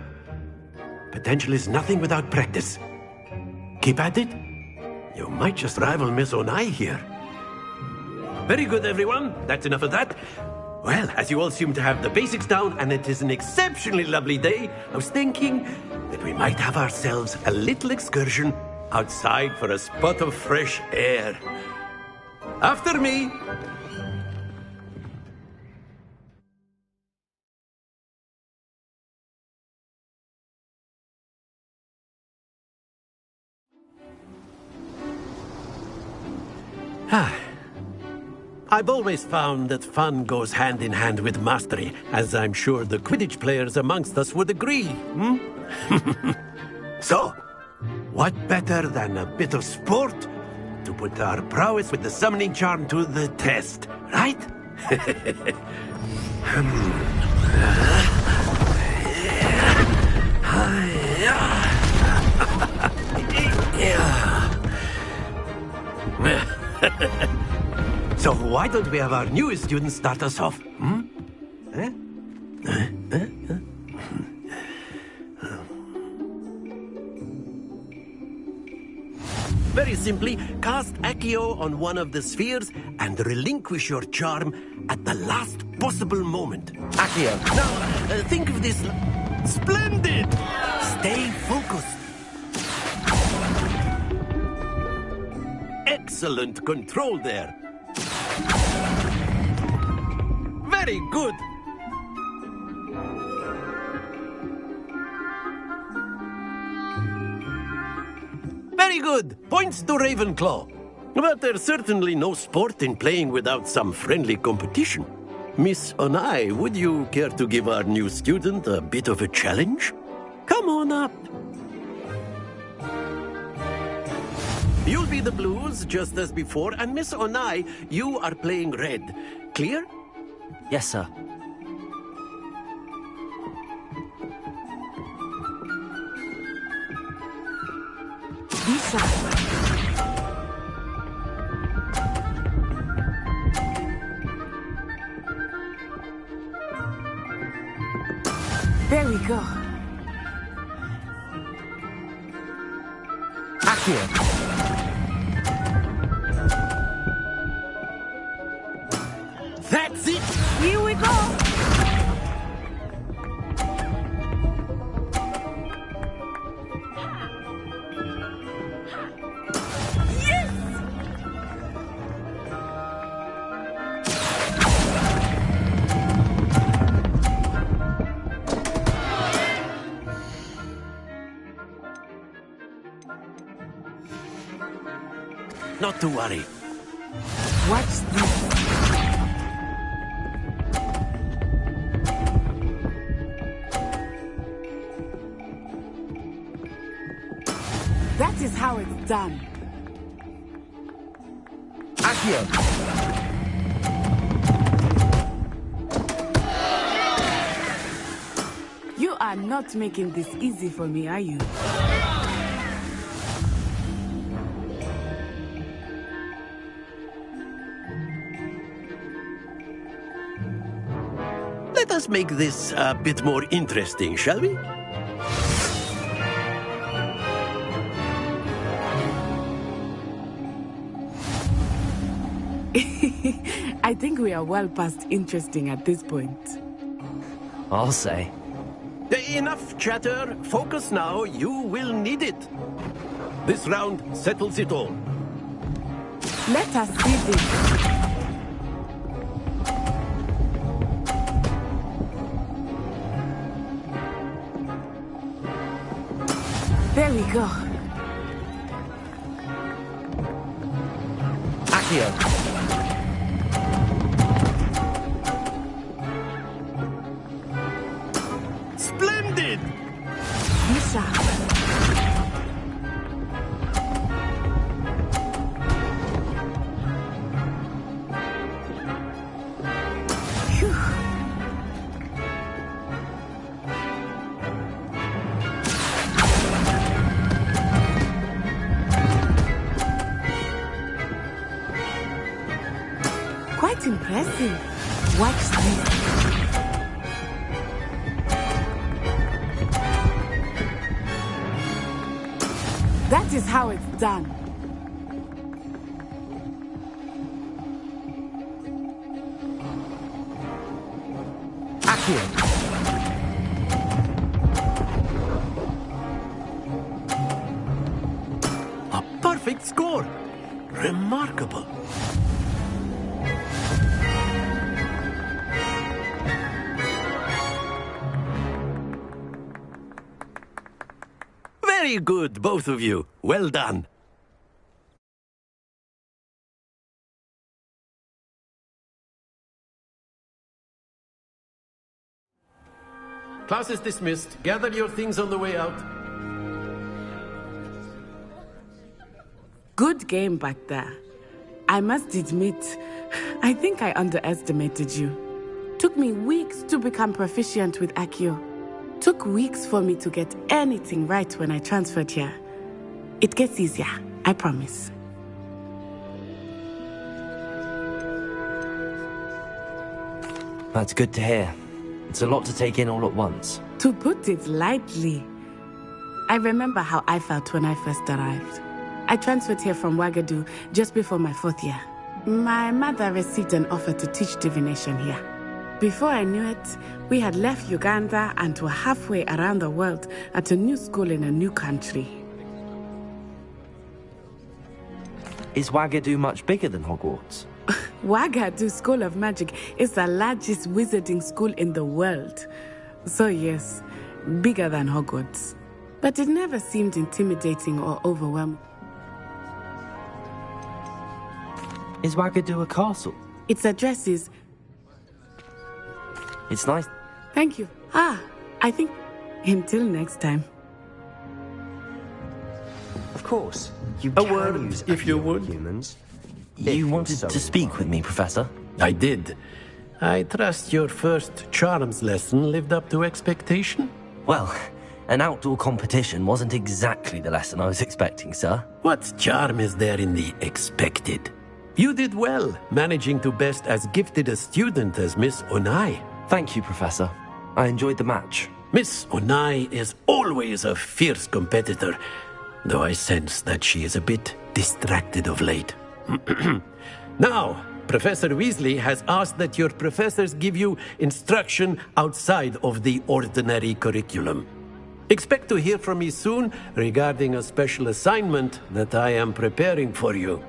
potential is nothing without practice. Keep at it. You might just rival Miss Onai here. Very good, everyone. That's enough of that. Well, as you all seem to have the basics down, and it is an exceptionally lovely day, I was thinking that we might have ourselves a little excursion outside for a spot of fresh air. After me. I've always found that fun goes hand in hand with mastery, as I'm sure the Quidditch players amongst us would agree. So, what better than a bit of sport to put our prowess with the summoning charm to the test, right? So why don't we have our newest student start us off? Very simply, cast Accio on one of the spheres and relinquish your charm at the last possible moment. Accio. Now, think of this. Splendid! Stay focused. Excellent control there. Very good. Very good. Points to Ravenclaw. But there's certainly no sport in playing without some friendly competition. Miss Onai, would you care to give our new student a bit of a challenge? Come on up. You'll be the blues, just as before, and Miss Onai, you are playing red. Clear? Yes, sir. Lisa. There we go. Akio. That's it! Here we go! not to worry. Watch this. That is how it's done. Accio! You are not making this easy for me, are you? Let us make this a bit more interesting, shall we? I think we are well past interesting at this point. I'll say. Enough chatter. Focus now. You will need it. This round settles it all. Let us see this. There we go. Accio! Splendid! Misha. Quite impressive. Watch this. That is how it's done. Accio! A perfect score. Remarkable. Very good, both of you. Well done. Class is dismissed. Gather your things on the way out. Good game back there. I must admit, I think I underestimated you. Took me weeks to become proficient with Accio. Took weeks for me to get anything right when I transferred here. It gets easier, I promise. That's good to hear. It's a lot to take in all at once. To put it lightly, I remember how I felt when I first arrived. I transferred here from Ouagadougou just before my 4th year. My mother received an offer to teach divination here. Before I knew it, we had left Uganda and were halfway around the world at a new school in a new country. Is Ouagadougou much bigger than Hogwarts? Ouagadougou School of Magic is the largest wizarding school in the world. So yes, bigger than Hogwarts. But it never seemed intimidating or overwhelming. Is Ouagadougou a castle? Its address is... It's nice. Thank you. I think until next time. Of course. You A can word, use if you would. humans. You wanted to speak with me, Professor? I did. I trust your first charms lesson lived up to expectation? Well, an outdoor competition wasn't exactly the lesson I was expecting, sir. What charm is there in the expected? You did well, managing to best as gifted a student as Miss Onai. Thank you, Professor. I enjoyed the match. Miss Onai is always a fierce competitor, though I sense that she is a bit distracted of late. Now, Professor Weasley has asked that your professors give you instruction outside of the ordinary curriculum. Expect to hear from me soon regarding a special assignment that I am preparing for you.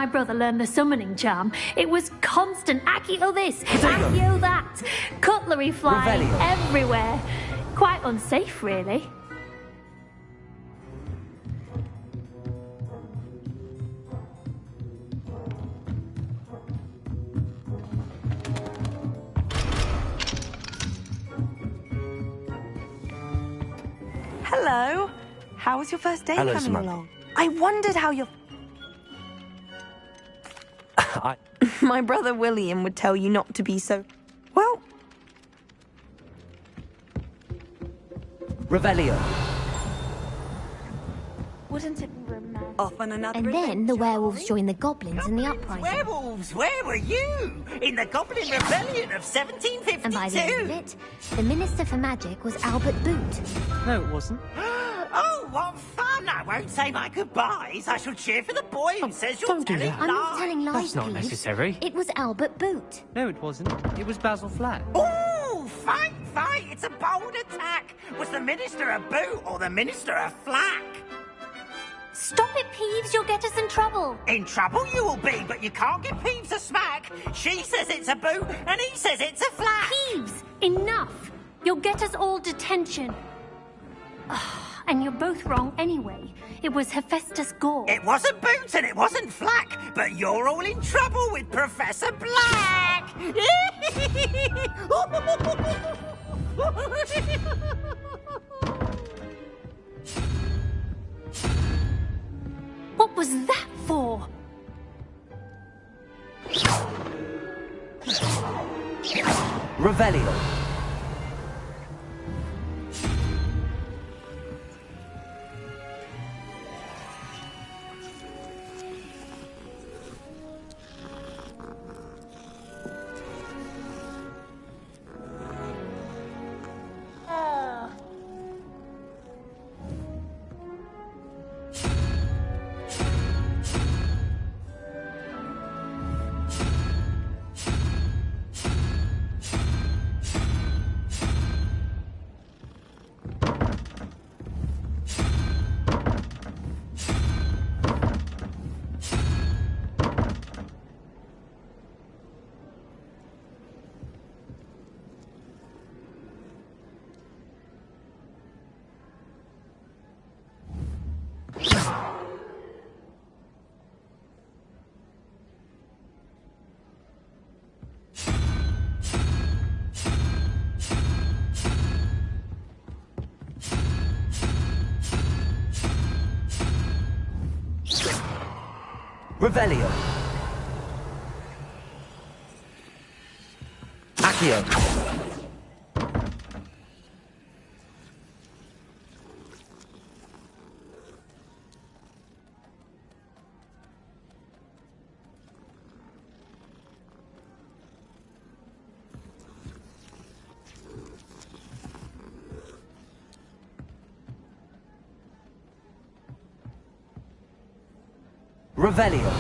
my brother learned the summoning charm, it was constant Accio this, Accio that, cutlery flying everywhere. Quite unsafe, really. Hello. How was your first day Hello, coming Samantha. along? I wondered how your... My brother William would tell you not to be so... Well... Revelio. Wouldn't it be romantic? Off on another And then the werewolves joined the goblins in the uprising. Werewolves, where were you? In the Goblin Rebellion of 1752? And by the end of it, the Minister for Magic was Albert Boot. No, it wasn't. Oh, what fun! I won't say my goodbyes. I shall cheer for the boy who says you're don't do telling that. I'm not lies. telling lies, That's not Peeves. necessary. It was Albert Boot. No, it wasn't. It was Basil Flat. Ooh, fight! It's a bold attack. Was the Minister a boot or the Minister a flack? Stop it, Peeves. You'll get us in trouble. In trouble you will be, but you can't give Peeves a smack. She says it's a boot, and he says it's a flack. Peeves, enough. You'll get us all detention. And you're both wrong anyway. It was Hephaestus Gore. It wasn't boot and it wasn't flack, but you're all in trouble with Professor Black. What was that for? Revelio. Revelio. Accio. Revelio.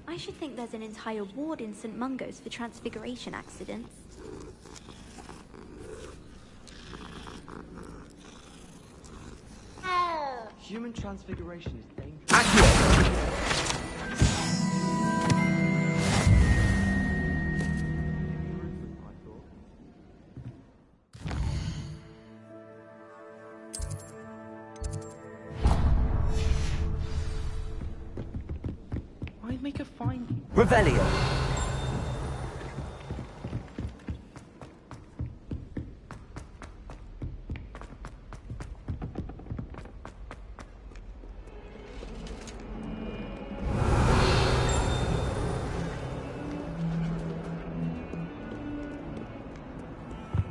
I should think there's an entire ward in St. Mungo's for transfiguration accidents. Human transfiguration is dangerous. I'd make a fine. Revelio.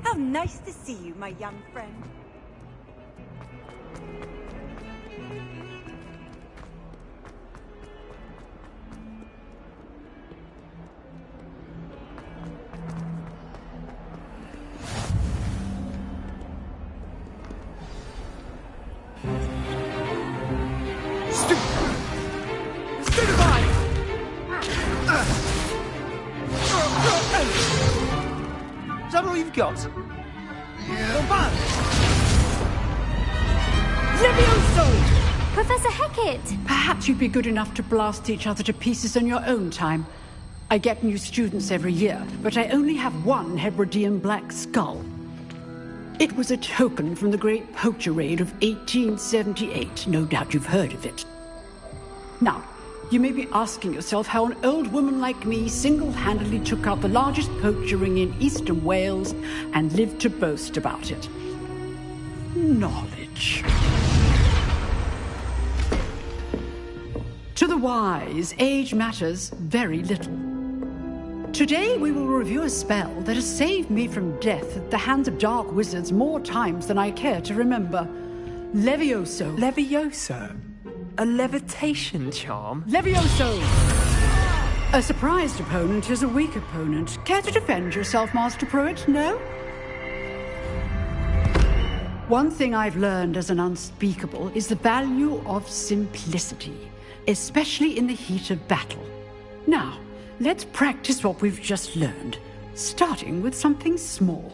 How nice to see you, my young friend. Is that all you've got? You're back! Levioso! Professor Hecat! Perhaps you'd be good enough to blast each other to pieces on your own time. I get new students every year, but I only have one Hebridean black skull. It was a token from the Great Poacher Raid of 1878. No doubt you've heard of it. Now, you may be asking yourself how an old woman like me single-handedly took out the largest poacher ring in eastern Wales and lived to boast about it. Knowledge. To the wise, age matters very little. Today we will review a spell that has saved me from death at the hands of dark wizards more times than I care to remember. Levioso. Levioso? A levitation charm? Levioso! A surprised opponent is a weak opponent. Care to defend yourself, Master Pruitt? No? One thing I've learned as an unspeakable is the value of simplicity, especially in the heat of battle. Now, let's practice what we've just learned, starting with something small.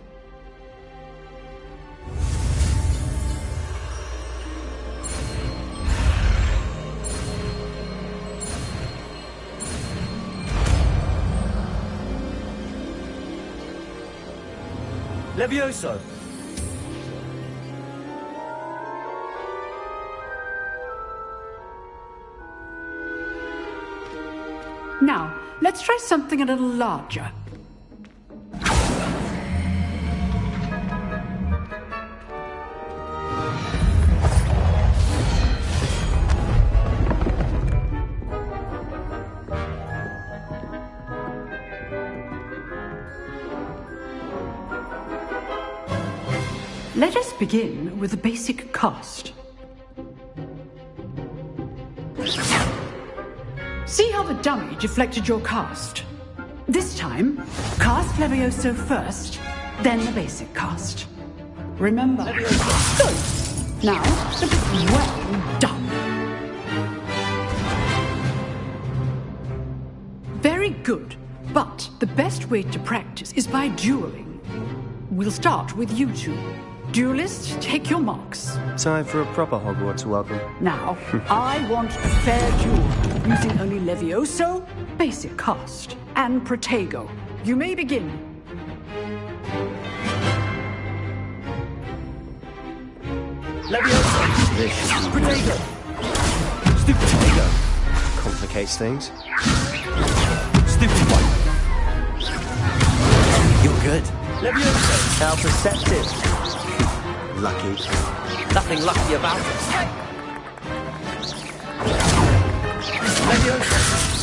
Levioso! Now, let's try something a little larger. Let us begin with the basic cast. See how the dummy deflected your cast? This time, cast Levioso first, then the basic cast. Remember. Good. Now, well done. Very good, but the best way to practice is by dueling. We'll start with you two. Duelists, take your marks. Time for a proper Hogwarts welcome. Now, I want a fair duel, using only Levioso, basic cast, and Protego. You may begin. Levioso! This Protego! Stupid Protego! Complicates things. Stupid one! You're good. Levioso! How perceptive! Lucky. Nothing lucky about it.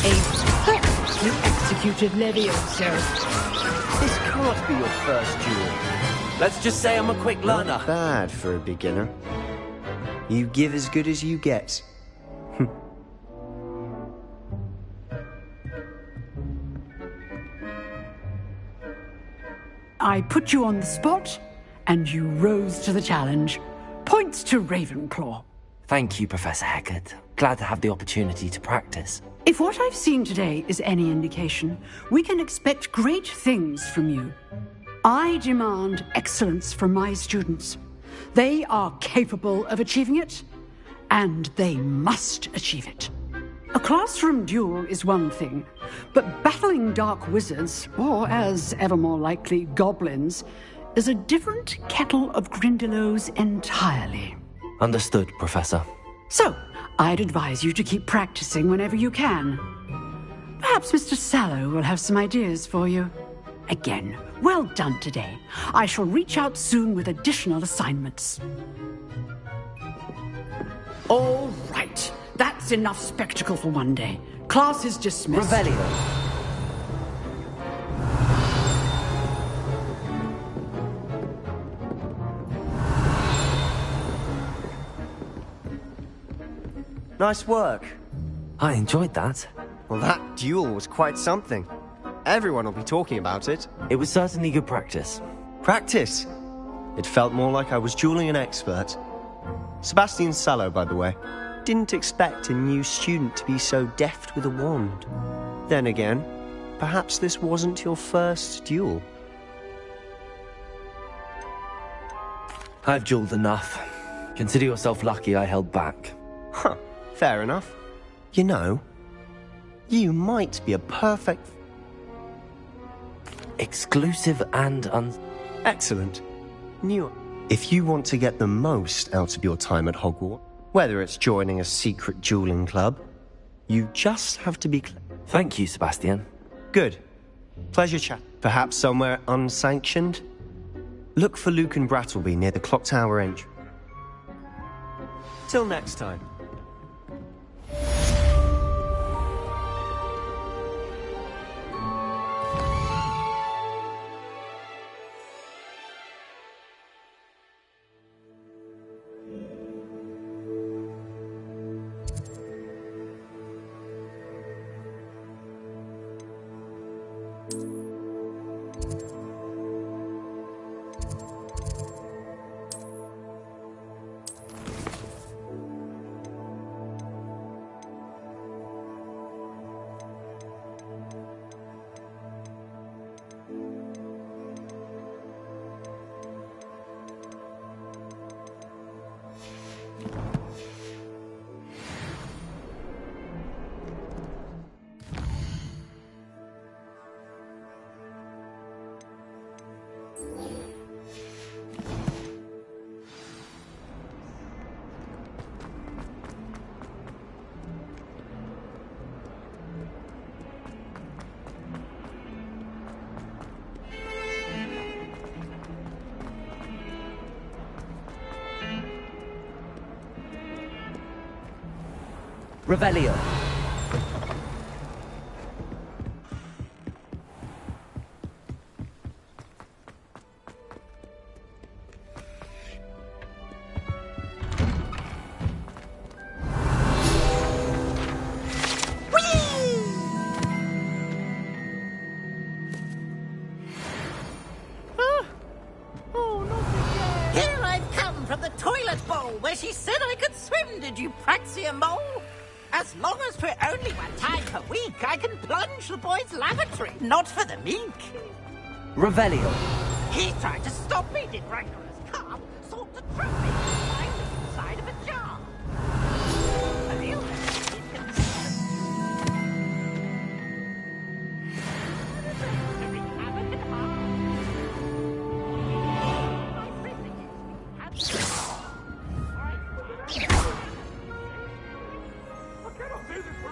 A perfectly executed Levioso. This can't be your first duel. Let's just say I'm a quick learner. Not bad for a beginner. You give as good as you get. I put you on the spot, and you rose to the challenge. Points to Ravenclaw. Thank you, Professor Hecat. Glad to have the opportunity to practice. If what I've seen today is any indication, we can expect great things from you. I demand excellence from my students. They are capable of achieving it, and they must achieve it. A classroom duel is one thing, but battling dark wizards, or as ever more likely, goblins, is a different kettle of Grindylows entirely. Understood, Professor. So, I'd advise you to keep practicing whenever you can. Perhaps Mr. Sallow will have some ideas for you. Again, well done today. I shall reach out soon with additional assignments. All right. That's enough spectacle for one day. Class is dismissed. Revelio. Nice work. I enjoyed that. Well, that duel was quite something. Everyone will be talking about it. It was certainly good practice. Practice? It felt more like I was dueling an expert. Sebastian Sallow, by the way. Didn't expect a new student to be so deft with a wand. Then again, perhaps this wasn't your first duel. I've dueled enough. Consider yourself lucky I held back. Huh, fair enough. You know, you might be a perfect... Exclusive and Excellent. If you want to get the most out of your time at Hogwarts, whether it's joining a secret dueling club, you just have to be... Thank you, Sebastian. Good. Pleasure chat. Perhaps somewhere unsanctioned? Look for Luke and Brattleby near the clock tower entry. Till next time. Revelio. Here I've come from the toilet bowl where she said I could swim, did you praxia mole? As long as for only one time per week, I can plunge the boy's lavatory, not for the meek. Revelio. He tried to stop me, did Rancorous Calm, sought to trap me behind the inside of a jar. A real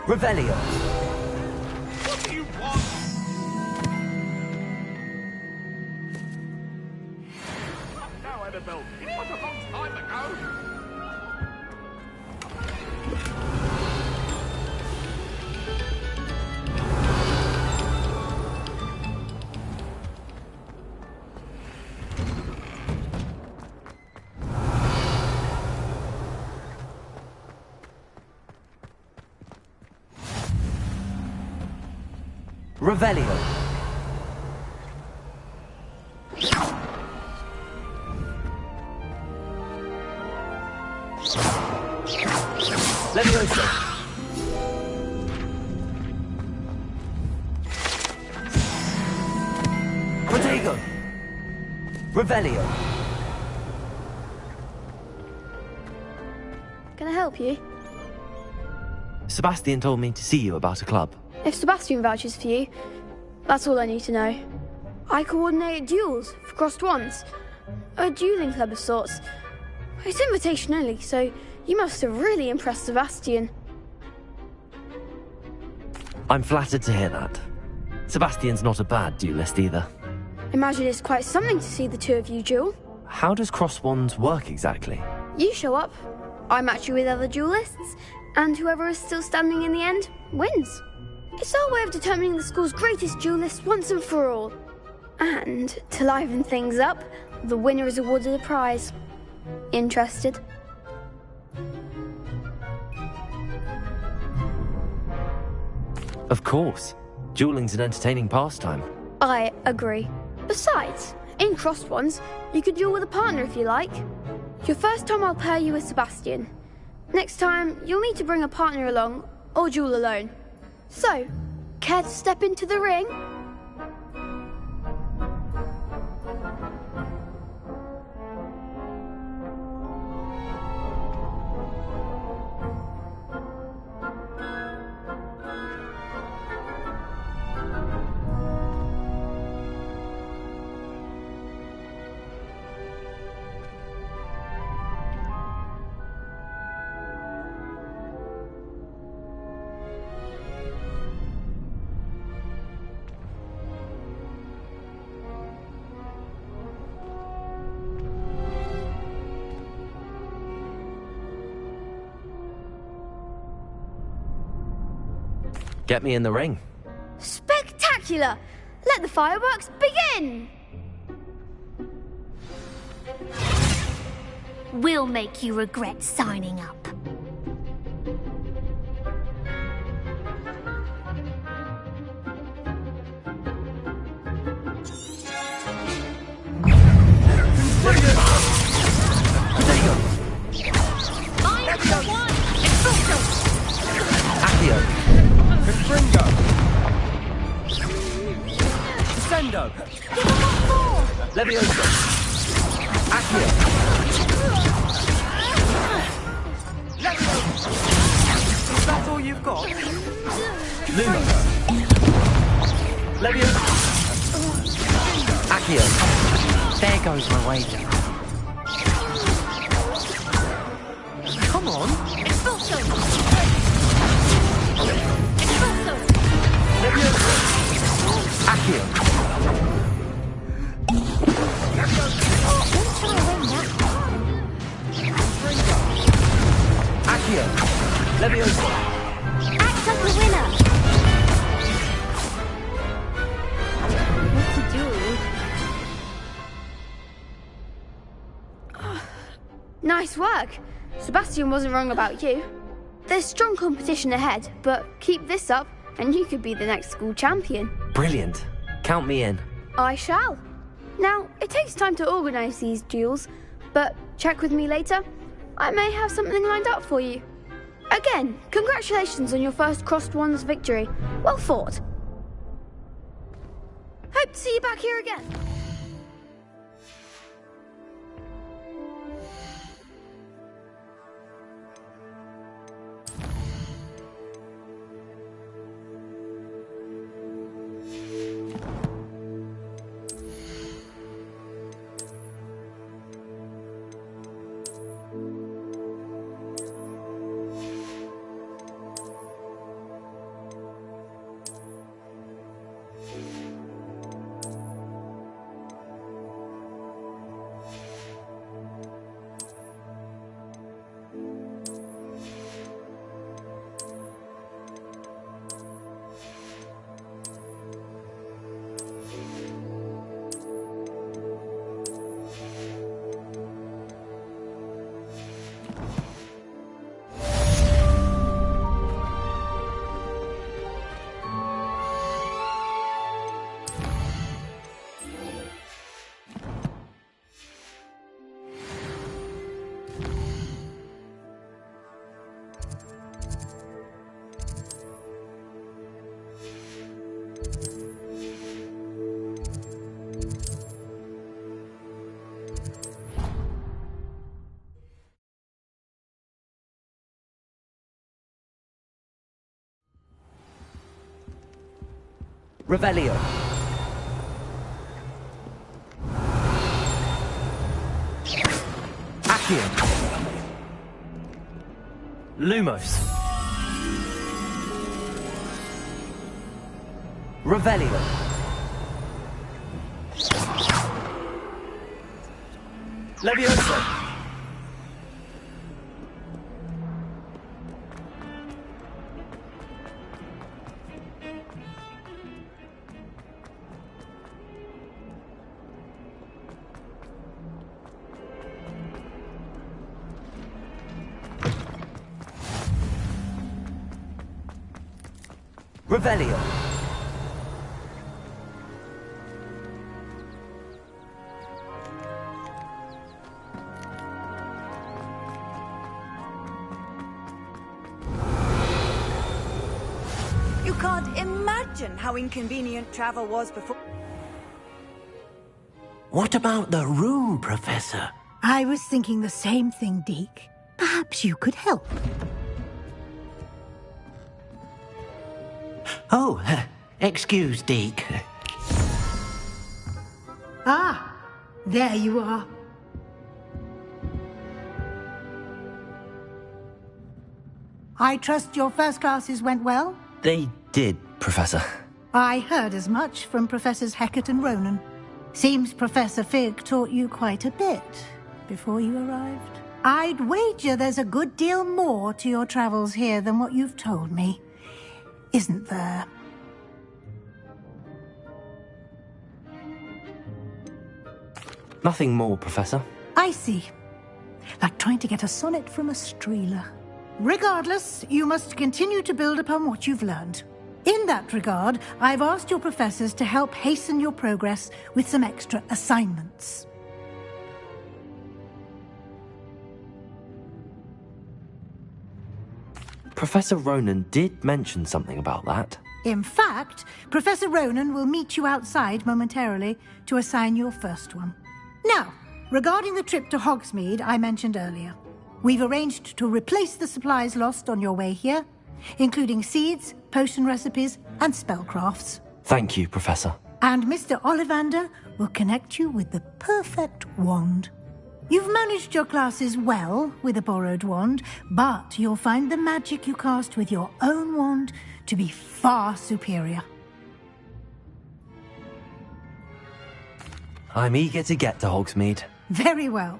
Revelio. What do you want? Now, Annabelle, it was a long time ago. Revelio. Leviosa. Protego. Revelio. Can I help you? Sebastian told me to see you about a club. If Sebastian vouches for you, that's all I need to know. I coordinate duels for crossed wands. A dueling club of sorts. It's invitation only, so you must have really impressed Sebastian. I'm flattered to hear that. Sebastian's not a bad duelist either. Imagine it's quite something to see the two of you duel. How does cross wands work exactly? You show up, I match you with other duelists, and whoever is still standing in the end wins. It's our way of determining the school's greatest duelist once and for all. And, to liven things up, the winner is awarded a prize. Interested? Of course. Dueling's an entertaining pastime. I agree. Besides, in crossed ones, you could duel with a partner if you like. Your first time I'll pair you with Sebastian. Next time, you'll need to bring a partner along, or duel alone. So, care to step into the ring? Get me in the ring. Spectacular! Let the fireworks begin! We'll make you regret signing up. Accio. Confringo. Descendo. Levioso. Accio. Is that all you've got? Lumo. Levioso. Accio. There goes my wager. Come on. Expulso. Levioso. Accio. Accio. Levioso. Act like a winner! What to do? Nice work. Sebastian wasn't wrong about you. There's strong competition ahead, but keep this up and you could be the next school champion. Brilliant. Count me in. I shall. Now, it takes time to organise these duels, but check with me later. I may have something lined up for you. Again, congratulations on your first Crossed Wands victory. Well fought. Hope to see you back here again. Revelio. Accio. Lumos. Revelio. Levioso. Revelio. You can't imagine how inconvenient travel was before. What about the room, Professor? I was thinking the same thing, Deke. Perhaps you could help. Oh, excuse, Deke. Ah, there you are. I trust your first classes went well? They did, Professor. I heard as much from Professors Hecat and Ronan. Seems Professor Fig taught you quite a bit before you arrived. I'd wager there's a good deal more to your travels here than what you've told me. isn't there? Nothing more, Professor. I see. Like trying to get a sonnet from a streeler. Regardless, you must continue to build upon what you've learned. In that regard, I've asked your professors to help hasten your progress with some extra assignments. Professor Ronan did mention something about that. In fact, Professor Ronan will meet you outside momentarily to assign your first one. Now, regarding the trip to Hogsmeade I mentioned earlier, we've arranged to replace the supplies lost on your way here, including seeds, potion recipes, and spellcrafts. Thank you, Professor. And Mr. Ollivander will connect you with the perfect wand. You've managed your classes well with a borrowed wand, but you'll find the magic you cast with your own wand to be far superior. I'm eager to get to Hogsmeade. Very well.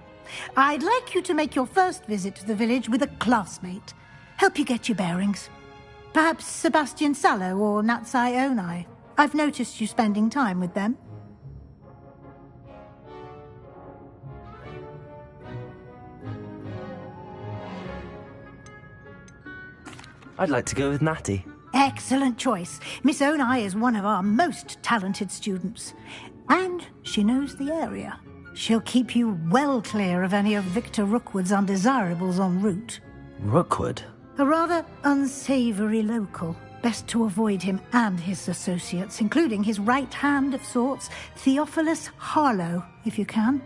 I'd like you to make your first visit to the village with a classmate. Help you get your bearings. Perhaps Sebastian Sallow or Natsai Onai. I've noticed you spending time with them. I'd like to go with Natty. Excellent choice. Miss Onai is one of our most talented students. And she knows the area. She'll keep you well clear of any of Victor Rookwood's undesirables en route. Rookwood? A rather unsavory local. Best to avoid him and his associates, including his right hand of sorts, Theophilus Harlow, if you can.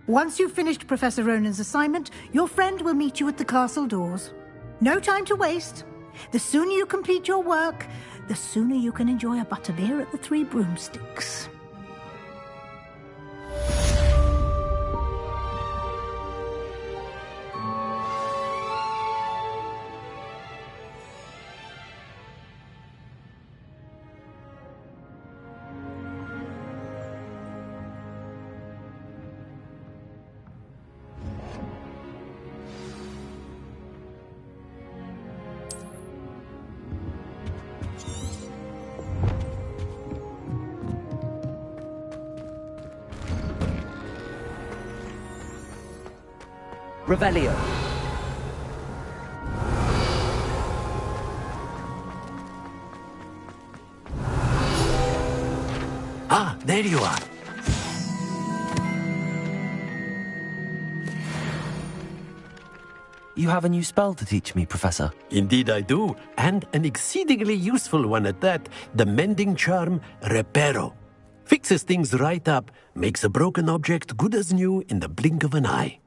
Once you've finished Professor Ronan's assignment, your friend will meet you at the castle doors. No time to waste. The sooner you complete your work, the sooner you can enjoy a butterbeer at the Three Broomsticks. Revelio. Ah, there you are. You have a new spell to teach me, Professor. Indeed I do, and an exceedingly useful one at that, the mending charm Reparo. Fixes things right up, makes a broken object good as new in the blink of an eye.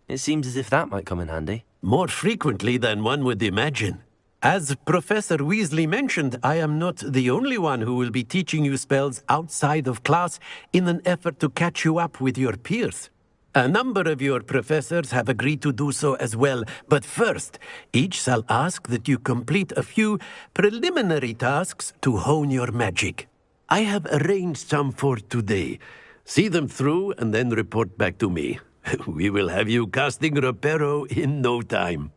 It seems as if that might come in handy. More frequently than one would imagine. As Professor Weasley mentioned, I am not the only one who will be teaching you spells outside of class in an effort to catch you up with your peers. A number of your professors have agreed to do so as well, but first, each shall ask that you complete a few preliminary tasks to hone your magic. I have arranged some for today. See them through and then report back to me. We will have you casting Reparo in no time.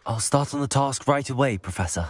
I'll start on the task right away, Professor.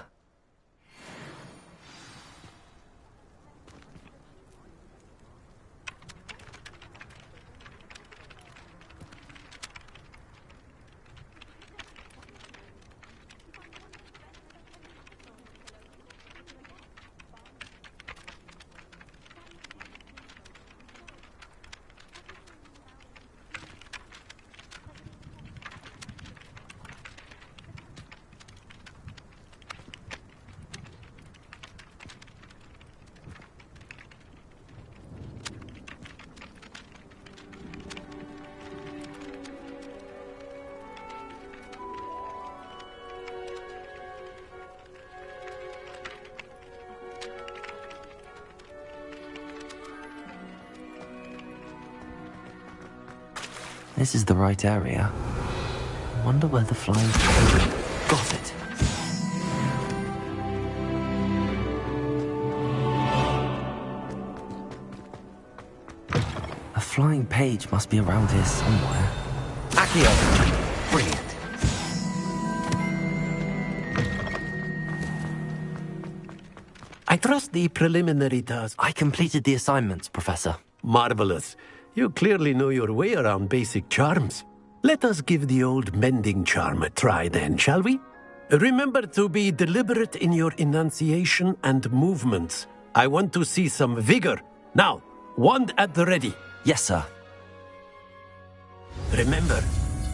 This is the right area. I wonder where the flying... Got it. A flying page must be around here somewhere. Accio! Brilliant. I trust the preliminary task. I completed the assignments, Professor. Marvelous. You clearly know your way around basic charms. Let us give the old mending charm a try then, shall we? Remember to be deliberate in your enunciation and movements. I want to see some vigor. Now, wand at the ready. Yes, sir. Remember,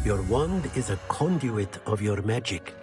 your wand is a conduit of your magic.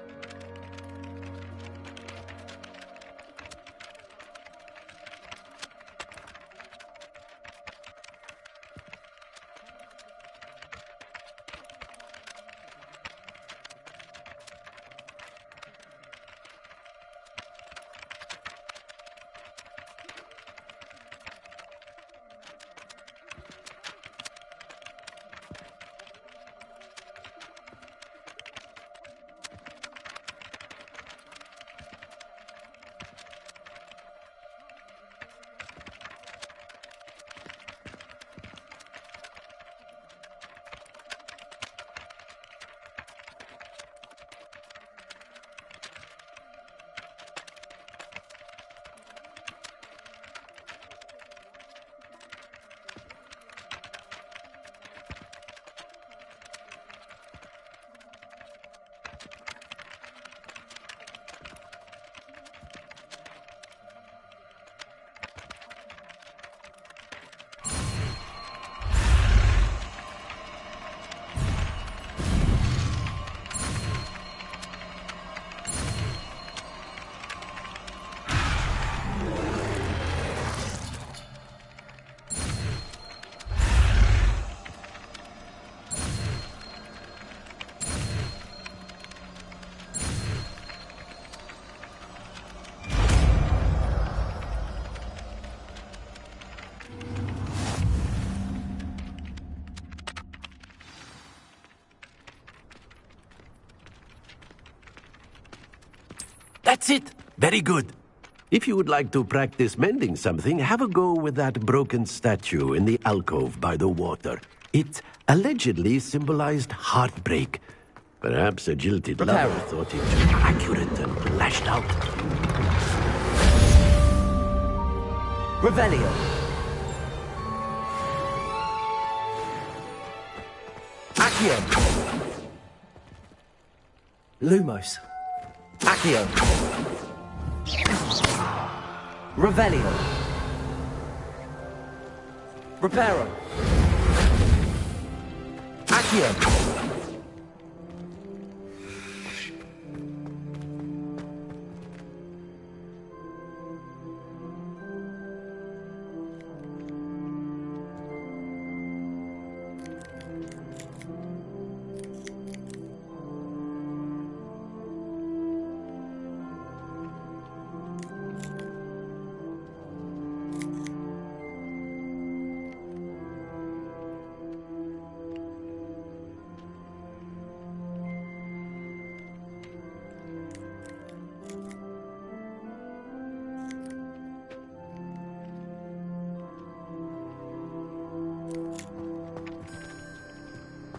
That's it! Very good. If you would like to practice mending something, have a go with that broken statue in the alcove by the water. It allegedly symbolized heartbreak. Perhaps a jilted lover thought it too accurate and lashed out. Revelio. Accio. Lumos. Accio. Revelio. Reparo. Accio.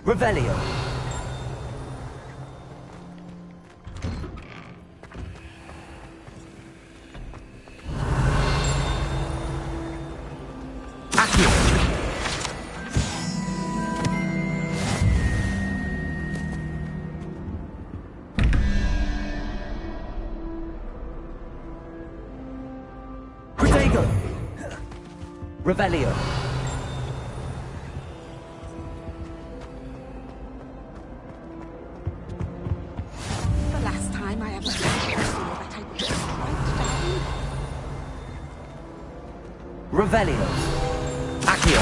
Revelio. Accio. Protego. Revelio. Revelio. Accio.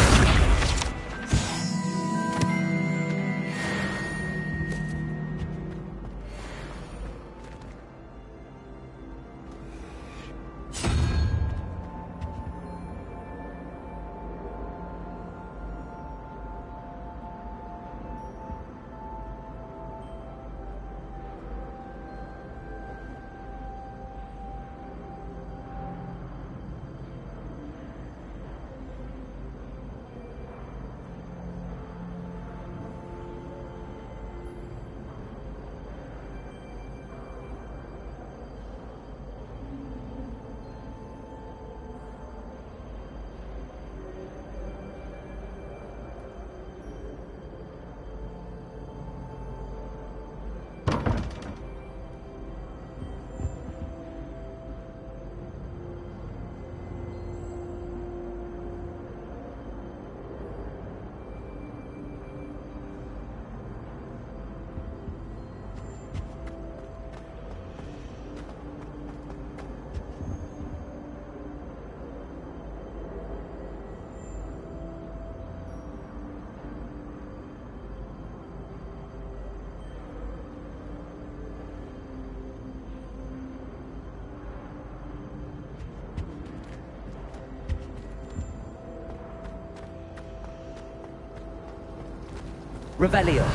Revelio.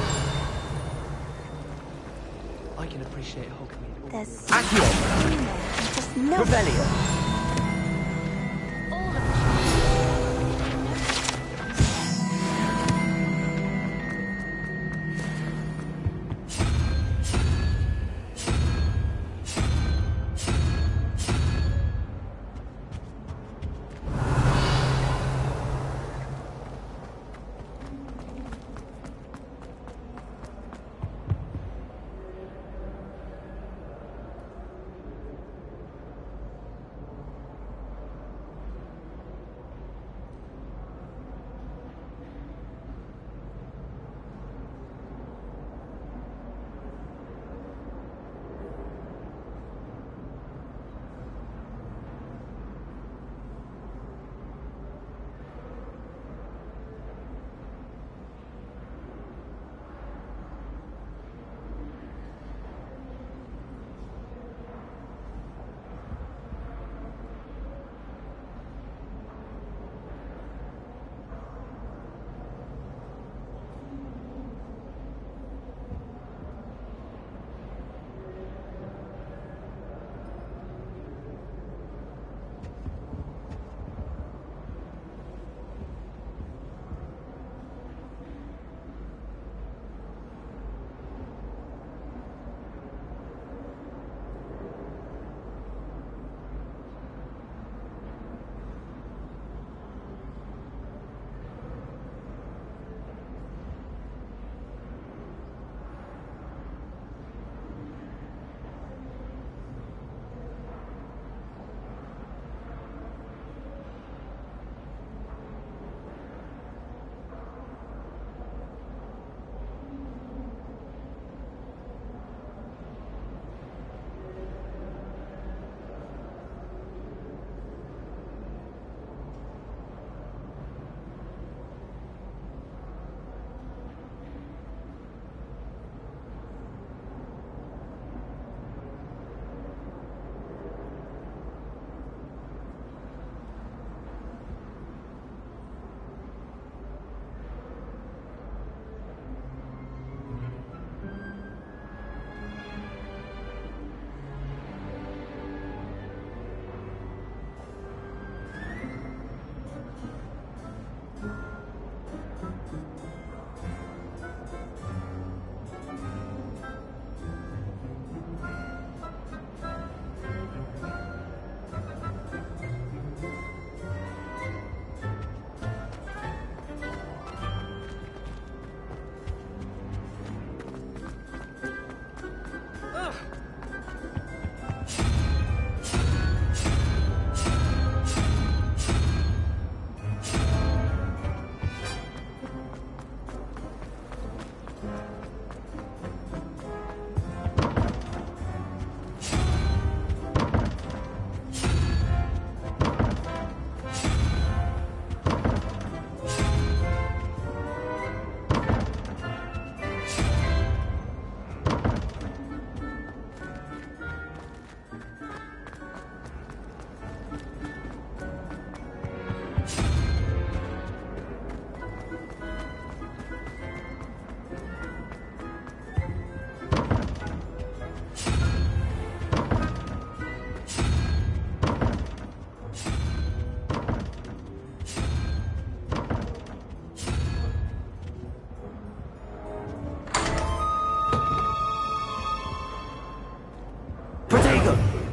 I can appreciate Hogsmeade. There's Accio. just no. Revelio.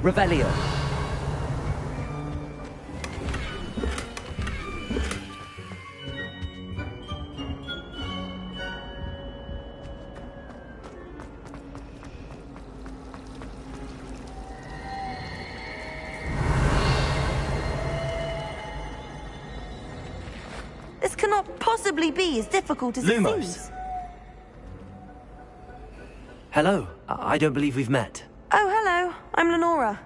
Revelio. This cannot possibly be as difficult as Lumos. it seems. Hello. I don't believe we've met. Oh, hello. I'm Lenora.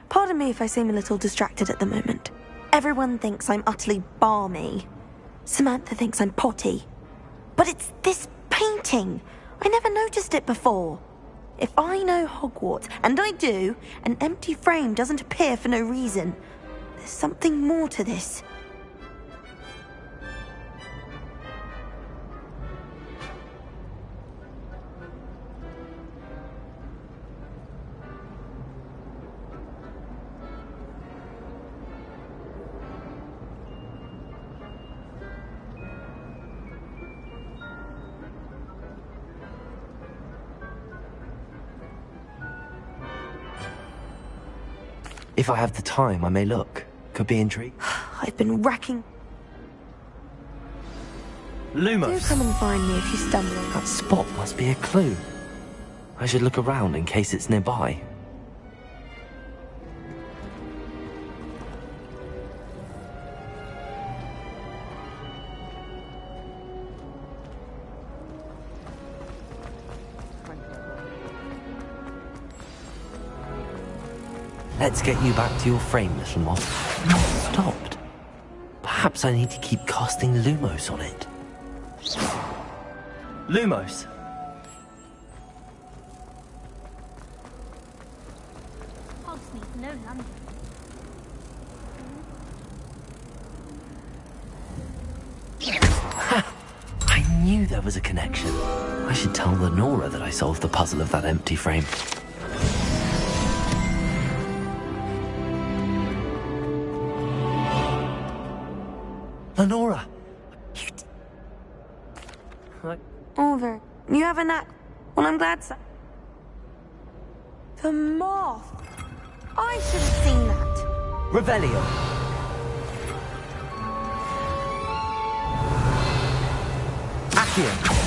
Pardon me if I seem a little distracted at the moment. Everyone thinks I'm utterly balmy. Samantha thinks I'm potty. But it's this painting. I never noticed it before. If I know Hogwarts, and I do, an empty frame doesn't appear for no reason. There's something more to this. If I have the time, I may look. Could be intrigued. I've been racking. Lumos! Do come and find me if you stumble. That spot must be a clue. I should look around in case it's nearby. Let's get you back to your frame, little moth. Not stopped. Perhaps I need to keep casting Lumos on it. Lumos! Hogsmeade, no London. I knew there was a connection. I should tell Lenora that I solved the puzzle of that empty frame. Lenora! Over. You have a knack. Well, I'm glad so. The moth. I should have seen that. Revelio. Accio.